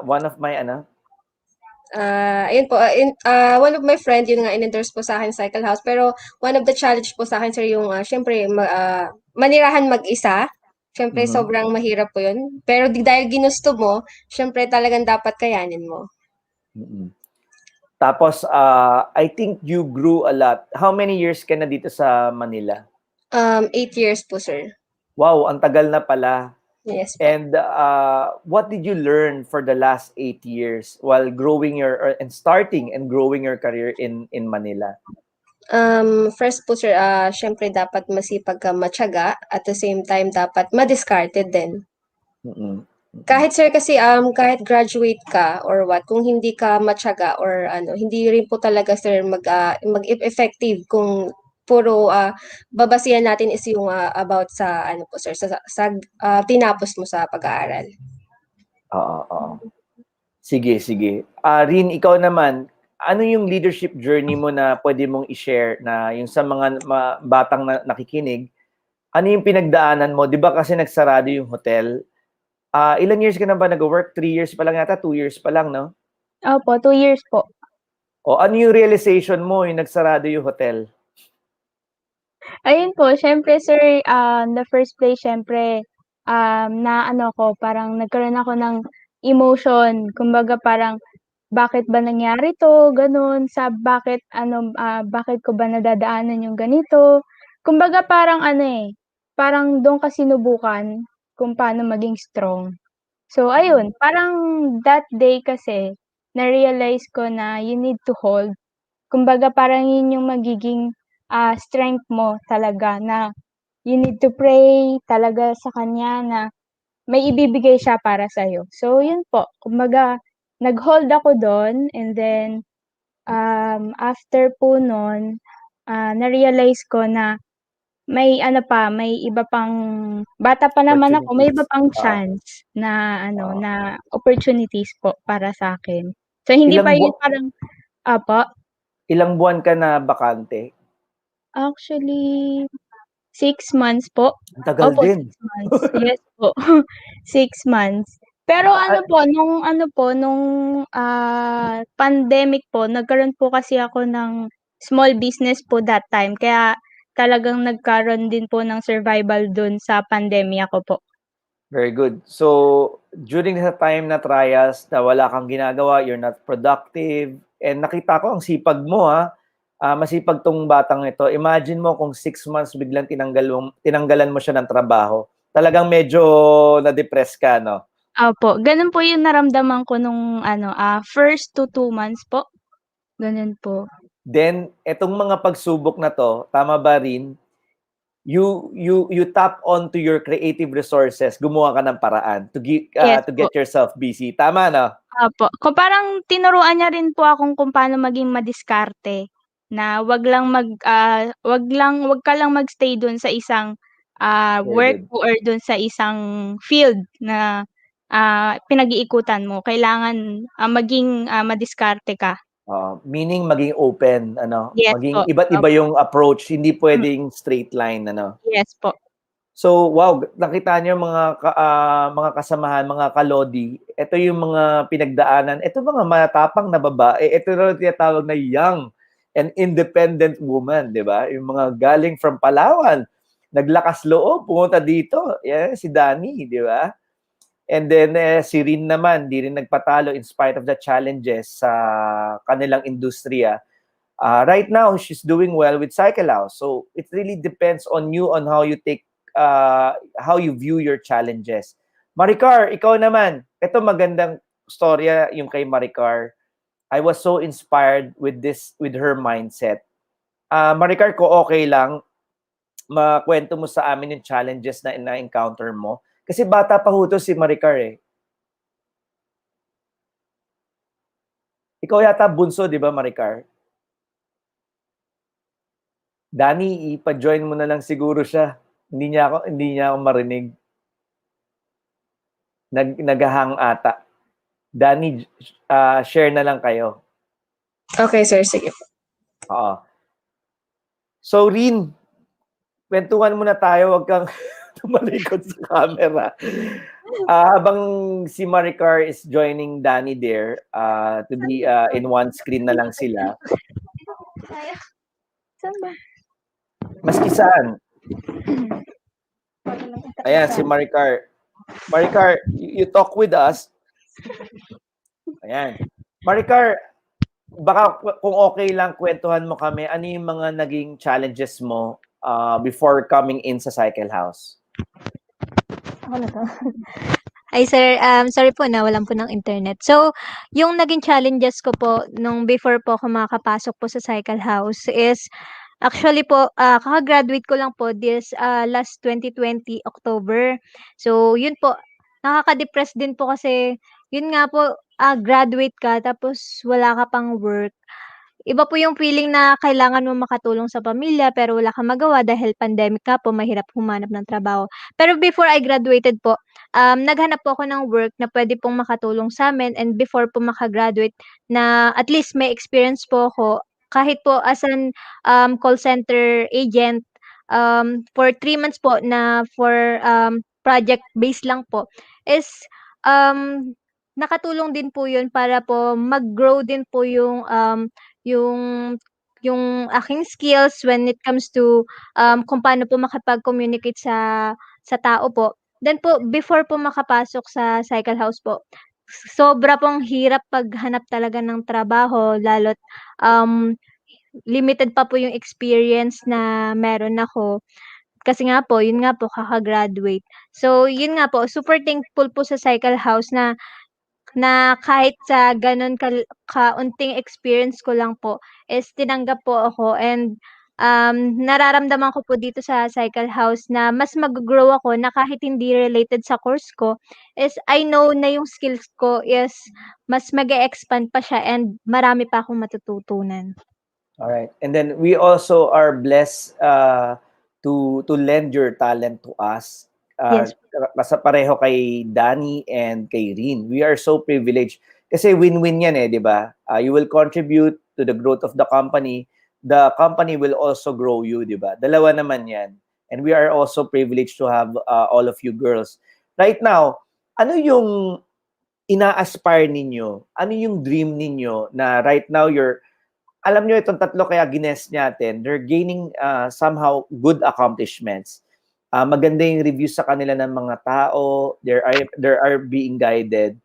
One of my, Ayun po, one of my friend, yun nga, in-endorse po sa akin CycleHouse. Pero one of the challenge po sa akin, sir, yung syempre, manirahan mag-isa. Syempre, Mhm. sobrang mahirap po yun. Pero dahil ginusto mo, syempre talagang dapat kayanin mo. Mm. Tapos, I think you grew a lot. How many years ka na dito sa Manila? 8 years po, sir. Wow, ang tagal na pala. Yes po. And what did you learn for the last 8 years while growing and starting and growing your career in Manila? First po, sir, syempre dapat masipag ka matyaga. At the same time, dapat ma-discarded din. Mm-mm. Kahit sir kasi kahit graduate ka or what, kung hindi ka matyaga or ano, hindi rin po talaga sir mag-effective kung puro babasihan natin is yung about sa ano po sir sa tinapos mo sa pag-aaral. Oo, oo. Sige, sige. Rin, ikaw naman, ano yung leadership journey mo na pwede mong i-share na yung sa mga batang nakikinig, ano yung pinagdaanan mo? 'Di ba kasi nagsarado yung hotel? Ilan years ka na ba nag-work? 3 years pa lang yata, 2 years pa lang, no? Opo, 2 years po. O ano yung realization mo yung nagsarado yung hotel? Ayun po, siyempre sir, the first place siyempre, na ano ko, parang nagkaroon ako ng emotion. Kumbaga parang, bakit ba nangyari 'to, gano'n. Bakit ano, bakit ko ba nadadaanan yung ganito. Kumbaga parang ano, parang do'n ka sinubukan kung paano maging strong. So ayun, parang that day kasi na-realize ko na you need to hold. Kumbaga parang yun yung magiging, strength mo talaga na you need to pray talaga sa kanya na may ibibigay siya para sa'yo. So yun po, kumbaga nag-hold ako dun and then, after po nun, na-realize ko na may ano pa, may iba pang bata pa naman ako, may iba Opportunities. pang chance na ano, Oo. na opportunities po para sa'kin. So hindi Ilang pa yun bu- parang opo, ilang buwan ka na bakante? actually 6 months po. Ang tagal Opo, din. 6 months. Yes po, 6 months. Pero ano Ah, po, nung ano po, nung, pandemic po, nagkaroon po kasi ako ng small business po that time. Kaya talagang nagkaroon din po ng survival dun sa pandemya ko po. Very good. So, during the time na trials na wala kang ginagawa, you're not productive, and nakita ko ang sipag mo, ha. Masipag tong batang ito. Imagine mo kung 6 months biglang tinanggalan mo siya ng trabaho. Talagang medyo na-depress ka, no? Opo, ganun po yung naramdaman ko nung ano, first to 2 months po, ganun po. Then, etong mga pagsubok na to, tama ba rin? You tap onto your creative resources, gumawa ka ng paraan Yes to po. get yourself busy. Tama, no? Opo, parang tinuruan niya rin po akong kung paano maging madiskarte, na wag ka lang mag-stay dun sa isang, Very work good. mo or dun sa isang field na, pinag-iikutan mo. Kailangan, maging, madiskarte ka. Meaning maging open, ano, Yes po, maging iba't iba opo. yung approach, hindi Hmm, pwedeng straight line, ano. yes po. So, wow, nakita niyo mga kasamahan, mga kalodi, ito yung mga pinagdaanan, ito mga matapang na babae, ito na tinatawag na young and independent woman, di ba? Yung mga galing from Palawan, naglakas loob, pumunta dito, yan, si Dani, di ba? And then si Rin naman, di rin nagpatalo in spite of the challenges sa kanilang industriya. Right now, she's doing well with CycleHouse. So it really depends on you on how you view your challenges. Maricar, ikaw naman. Ito magandang storya yung kay Maricar. I was so inspired with her mindset. Maricar, ko okay lang makwento mo sa amin yung challenges na na-encounter mo? Kasi bata pa ho to si Maricar eh. Ikaw yata bunso, di ba, Maricar? Danny, ipa-join mo na lang siguro siya. Hindi niya ako marinig. Naghahang ata. Danny, share na lang kayo. Okay, sir, sige po. Oo. So, Rin, kwentuhan muna tayo. Wag kang tumalikod sa camera. Habang si Maricar is joining Danny there, to be in one screen na lang sila. Saan ba? Maski saan. Ayan, si Maricar. Maricar, you talk with us. Ayan. Maricar, baka kung okay lang, kwentuhan mo kami, ano yung mga naging challenges mo before coming in sa CycleHouse? Ako na to. Ay sir, sorry po nawalan po ng internet. So, yung naging challenges ko po nung before po ako makakapasok po sa CycleHouse is actually po, kaka-graduate ko lang po this last 2020 October. So, yun po, nakaka-depress din po kasi yun nga po, graduate ka tapos wala ka pang work. Iba po yung feeling na kailangan mo makatulong sa pamilya pero wala kang magawa dahil pandemic nga po, mahirap humanap ng trabaho. Pero before I graduated po, naghanap po ako ng work na pwede pong makatulong sa'min and before po maka-graduate na at least may experience po ako kahit po as an, call center agent, for 3 months po na for, project based lang po is, nakatulong din po yun para po mag-grow din po yung yung aking skills when it comes to, kung paano po makipag-communicate sa tao po. Then po before po makapasok sa CycleHouse po, sobra pong hirap paghanap talaga ng trabaho lalo't, limited pa po yung experience na meron ako. Kasi nga po, yun nga po kaka-graduate. So yun nga po, super thankful po sa CycleHouse na na kahit sa gano'n kaunting experience ko lang po is tinanggap po ako and, nararamdaman ko po dito sa CycleHouse na mas maggo-grow ako na kahit hindi related sa course ko is I know na yung skills ko is mas mag-e-expand pa siya and marami pa akong matututunan. All right. And then we also are blessed to lend your talent to us. Yes. Basta pareho kay Danny and kay Rin. We are so privileged. Kasi win-win yan di ba? You will contribute to the growth of the company. The company will also grow you, di ba? Dalawa naman yan. And we are also privileged to have all of you girls. Right now, ano yung ina-aspire ninyo? Ano yung dream ninyo na right now alam nyo itong tatlo kaya gines natin, they're gaining somehow good accomplishments. Maganda yung reviews sa kanila ng mga tao, they are being guided.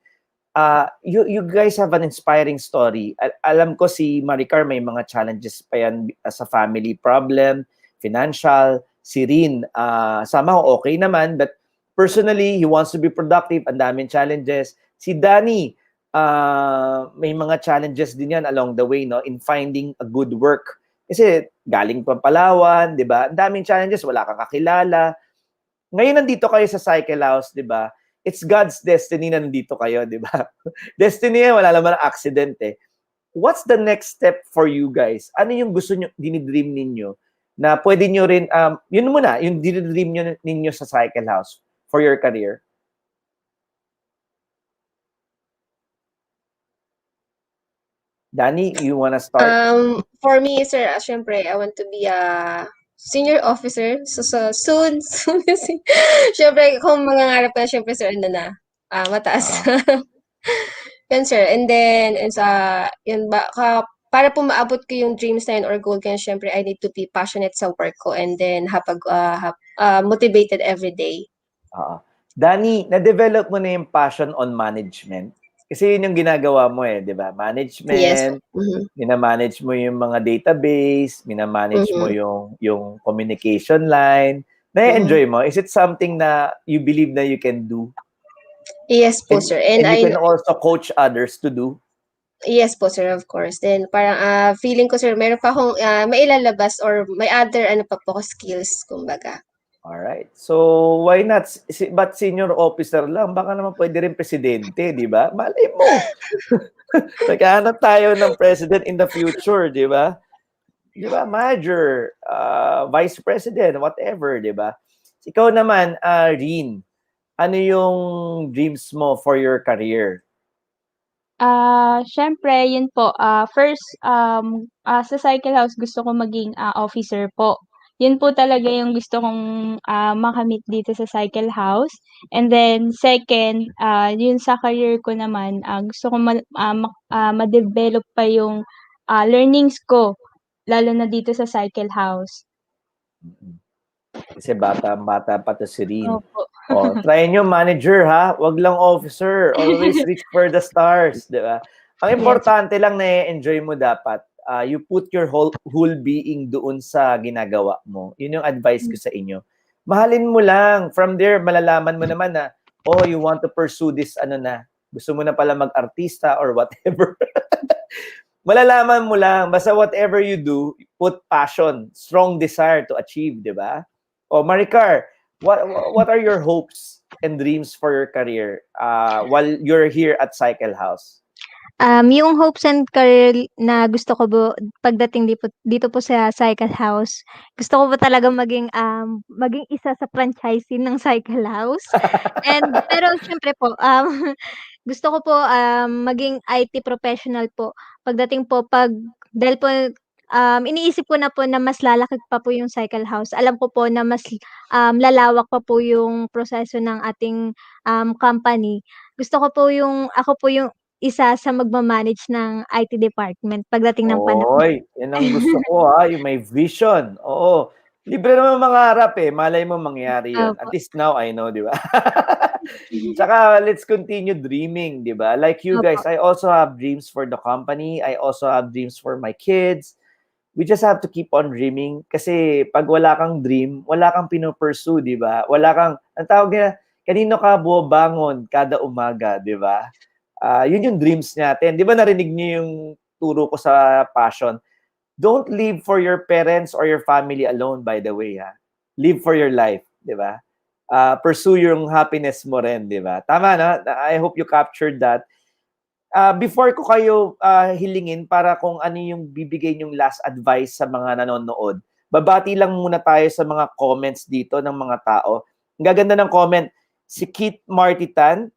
You guys have an inspiring story. Alam ko si Maricar may mga challenges pa yan sa family problem, financial. Si Rin, somehow okay naman, but personally, he wants to be productive, ang daming challenges. Si Danny, may mga challenges din yan along the way, no, in finding a good work. Kasi galing pa Palawan, di ba? Ang daming challenges, wala kang kakilala. Ngayon nandito kayo sa CycleHouse, di ba? It's God's destiny na nandito kayo, di ba? Destiny yan, wala naman accident What's the next step for you guys? Ano yung gusto nyo, dinidream ninyo na pwede nyo rin, yun muna, yung dinidream ninyo sa CycleHouse for your career? Danny, you wanna start? For me, sir, syempre, I want to be a senior officer. So soon. Syempre, kung mangangarap ka, syempre, sir, ano na, mataas. Yan, sir. And then, yun ba, para po maabot ko yung dreams na yun or goal ko yun, syempre, I need to be passionate sa work ko and then motivated every day. Danny, na-develop mo na yung passion on management? Kasi yun yung ginagawa mo di ba? Management, Yes. minamanage mo yung mga database, minamanage mo yung communication line. Na-enjoy mo? Is it something na you believe na you can do? Yes po, sir. And you can also coach others to do? Yes po, sir, of course. Then parang feeling ko, sir, meron pa akong mailalabas or may other pa po skills, kumbaga. Alright. So, why not? But senior officer lang, baka naman pwede rin presidente, di ba? Malay mo. Naghahanap tayo ng president in the future, di ba? Di ba? Manager, vice president, whatever, di ba? Ikaw naman, Rin, ano yung dreams mo for your career? Siyempre yun po, first, sa CycleHouse gusto ko maging, officer po. Yun po talaga yung gusto kong, makamit dito sa CycleHouse. And then second, yun sa career ko naman, gusto ko ma-develop pa yung, learnings ko, lalo na dito sa CycleHouse. Kasi bata-bata pa to si Rin. Opo. Oh, try nyo manager ha, wag lang officer. Always reach for the stars, di ba? Ang Yes. importante lang na enjoy mo dapat. You put your whole being doon sa ginagawa mo. Yun yung advice ko sa inyo. Mahalin mo lang. From there, malalaman mo naman na, oh, you want to pursue this, ano na, gusto mo na pala mag-artista or whatever. Malalaman mo lang. Basta whatever you do, put passion, strong desire to achieve, di ba? Oh, Maricar, what are your hopes and dreams for your career while you're here at CycleHouse? Yung hopes and career na gusto ko po pagdating dito po sa CycleHouse, gusto ko po talagang maging isa sa franchisee ng CycleHouse. Pero siyempre po, gusto ko po, maging IT professional po pagdating po dahil po, iniisip ko na po na mas lalaki pa po yung CycleHouse. Alam ko po na mas, lalawak pa po yung proseso ng ating, company. Gusto ko po ako po yung isa sa magma-manage ng IT department pagdating ng panahon. Oy, yan ang gusto ko ha, yung may vision. Oo. Libre naman mangarap eh. Malay mo mangyari yun. At Opo, least now I know, di ba? Tsaka let's continue dreaming, di ba? Like you opo, guys, I also have dreams for the company. I also have dreams for my kids. We just have to keep on dreaming kasi pag wala kang dream, wala kang pino-pursue, di ba? Wala kang, ang tawag niya, kanino ka bumabangon kada umaga, di ba? Yun yung dreams natin. Di ba narinig niyo yung turo ko sa passion? Don't live for your parents or your family alone, by the way. Ha? Live for your life, di ba? Pursue yung happiness mo rin, di ba? Tama, no? I hope you captured that. Before ko kayo hilingin para kung ano yung bibigay yung last advice sa mga nanonood, babati lang muna tayo sa mga comments dito ng mga tao. Ang gaganda ng comment, si Kit Martitan,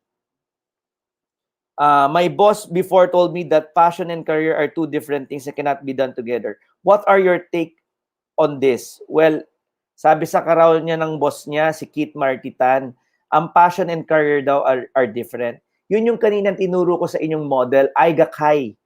my boss before told me that passion and career are two different things that cannot be done together. What are your take on this? Well, sabi sa karaol niya ng boss niya, si Kit Martitan, ang passion and career daw are different. Yun yung kaninang tinuro ko sa inyong model, Aigakai,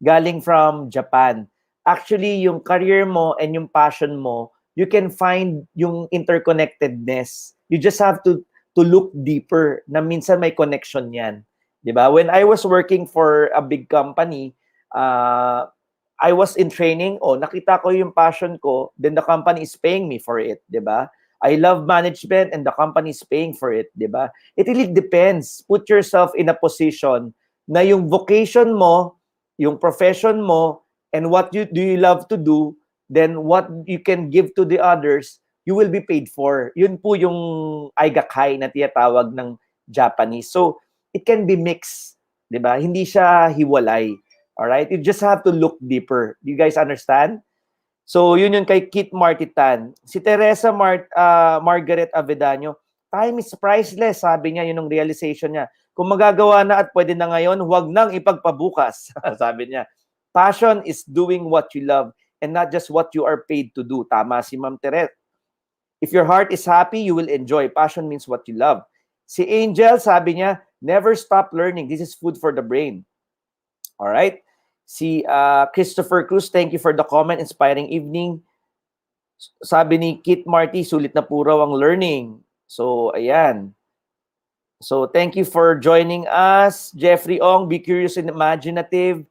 galing from Japan. Actually, yung career mo and yung passion mo, you can find yung interconnectedness. You just have to look deeper na minsan may connection yan. Diba? When I was working for a big company, I was in training, nakita ko yung passion ko, then the company is paying me for it, diba? I love management and the company is paying for it, diba? It really depends. Put yourself in a position na yung vocation mo, yung profession mo, and what do you love to do, then what you can give to the others, you will be paid for. Yun po yung aigakai na tiyatawag ng Japanese. So, it can be mixed, di ba? Hindi siya hiwalay. All right? You just have to look deeper. Do you guys understand? So, yun yung kay Kit Martitan. Si Teresa Margaret Avedaño, time is priceless, sabi niya, yun yung realization niya. Kung magagawa na at pwede na ngayon, huwag nang ipagpabukas, sabi niya. Passion is doing what you love and not just what you are paid to do. Tama si Ma'am Teret. If your heart is happy, you will enjoy. Passion means what you love. Si Angel, sabi niya, never stop learning. This is food for the brain. All right? Si Christopher Cruz, thank you for the comment. Inspiring evening. Sabi ni Kit Marty, sulit na po raw ang learning. So, ayan. So, thank you for joining us. Jeffrey Ong, be curious and imaginative.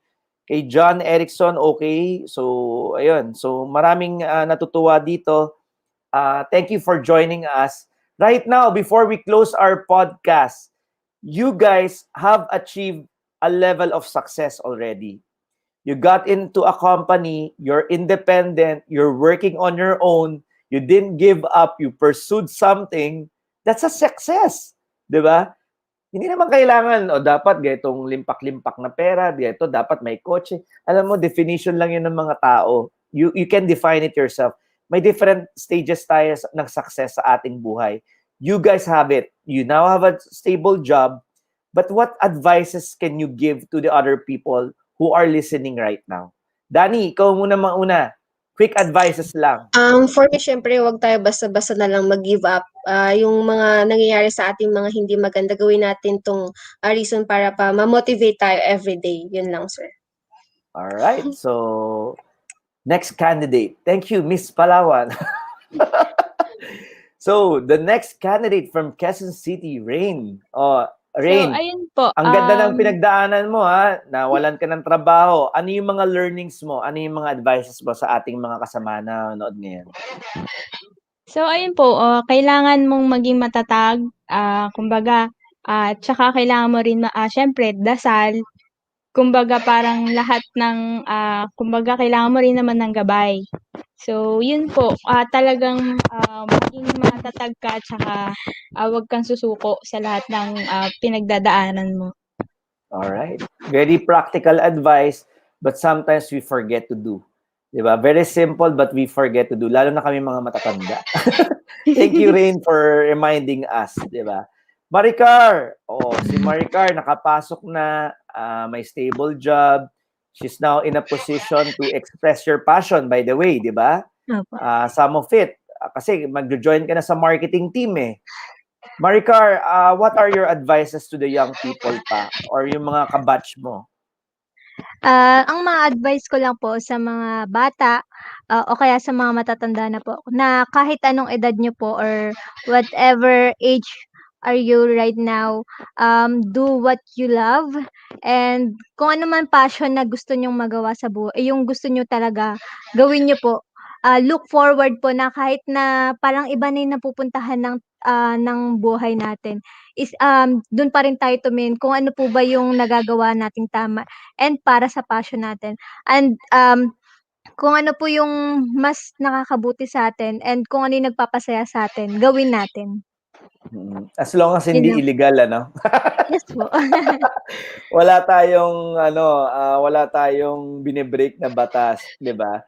Kay John Erickson, okay. So, ayun. So, maraming natutuwa dito. Thank you for joining us. Right now, before we close our podcast, you guys have achieved a level of success already. You got into a company, you're independent, you're working on your own, you didn't give up, you pursued something, that's a success. Diba? Hindi naman kailangan, dapat ganitong limpak-limpak na pera, dito dapat may kotse. Alam mo, definition lang yun ng mga tao. You can define it yourself. May different stages tayo ng success sa ating buhay. You guys have it. You now have a stable job. But what advices can you give to the other people who are listening right now? Danny, ikaw muna mauna. Quick advices lang. For me, syempre, huwag tayo basta-basta na lang mag-give up. Yung mga nangyayari sa ating mga hindi maganda, gawin natin tong reason para pa ma-motivate tayo everyday. Yun lang, sir. All right. So, next candidate. Thank you, Miss Palawan. So, the next candidate from Quezon City, Rain. Oh, So, Rain, ayun po. ang ganda ng pinagdaanan mo, ha? Nawalan ka ng trabaho. Ano yung mga learnings mo? Ano yung mga advices mo sa ating mga kasama na nanonood ngayon? So, ayun po, kailangan mong maging matatag, kumbaga, tsaka kailangan mo rin siyempre dasal. Kumbaga parang lahat ng, kumbaga kailangan mo rin naman ng gabay. So, yun po, talagang, maging matatag ka tsaka, wag kang susuko sa lahat ng, pinagdadaanan mo. Alright. Very practical advice, but sometimes we forget to do. Diba? Very simple, but we forget to do. Lalo na kami mga matatanda. Thank you, Rain, for reminding us. Diba? Maricar. Oh, si Maricar nakapasok na, may stable job. She's now in a position to express your passion, by the way, di ba? Opo. Some of it. Kasi mag-join ka na sa marketing team eh. Maricar, what are your advices to the young people pa? Or yung mga kabatch mo? Ang mga advice ko lang po sa mga bata, o kaya sa mga matatanda na po, na kahit anong edad niyo po or whatever age are you right now, do what you love and kung ano man passion na gusto niyong magawa sa yung gusto niyo talaga, gawin niyo po. Look forward po na kahit na parang iba na yung napupuntahan ng buhay natin is, dun pa rin tayo tumingin kung ano po ba yung nagagawa nating tama and para sa passion natin. And, kung ano po yung mas nakakabuti sa atin and kung ano yung nagpapasaya sa atin, gawin natin. As long as Yun hindi lang. illegal, ano? Yes po. Wala tayong binibreak na batas, 'di ba?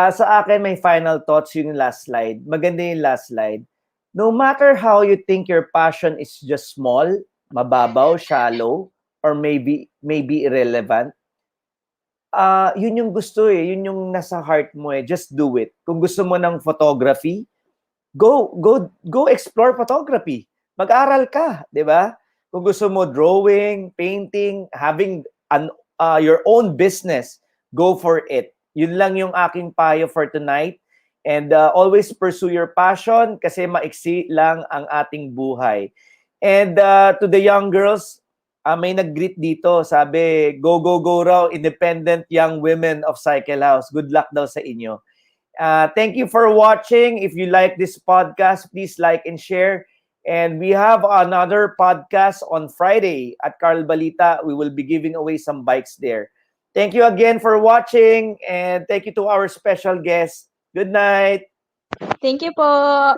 Sa akin may final thoughts yung last slide. Maganda yung last slide. No matter how you think your passion is just small, mababaw, shallow, or maybe irrelevant, yun yung gusto eh, yun yung nasa heart mo eh. Just do it. Kung gusto mo ng photography, go explore photography. Mag-aral ka, 'di ba? Kung gusto mo drawing, painting, having your own business, go for it. Yun lang yung aking payo for tonight. And always pursue your passion kasi maiksi lang ang ating buhay. And to the young girls, may nag-greet dito, sabi, go, go, go raw, independent young women of CycleHouse. Good luck daw sa inyo. Thank you for watching. If you like this podcast, please like and share. And we have another podcast on Friday at Carl Balita. We will be giving away some bikes there. Thank you again for watching, and thank you to our special guest. Good night. Thank you po.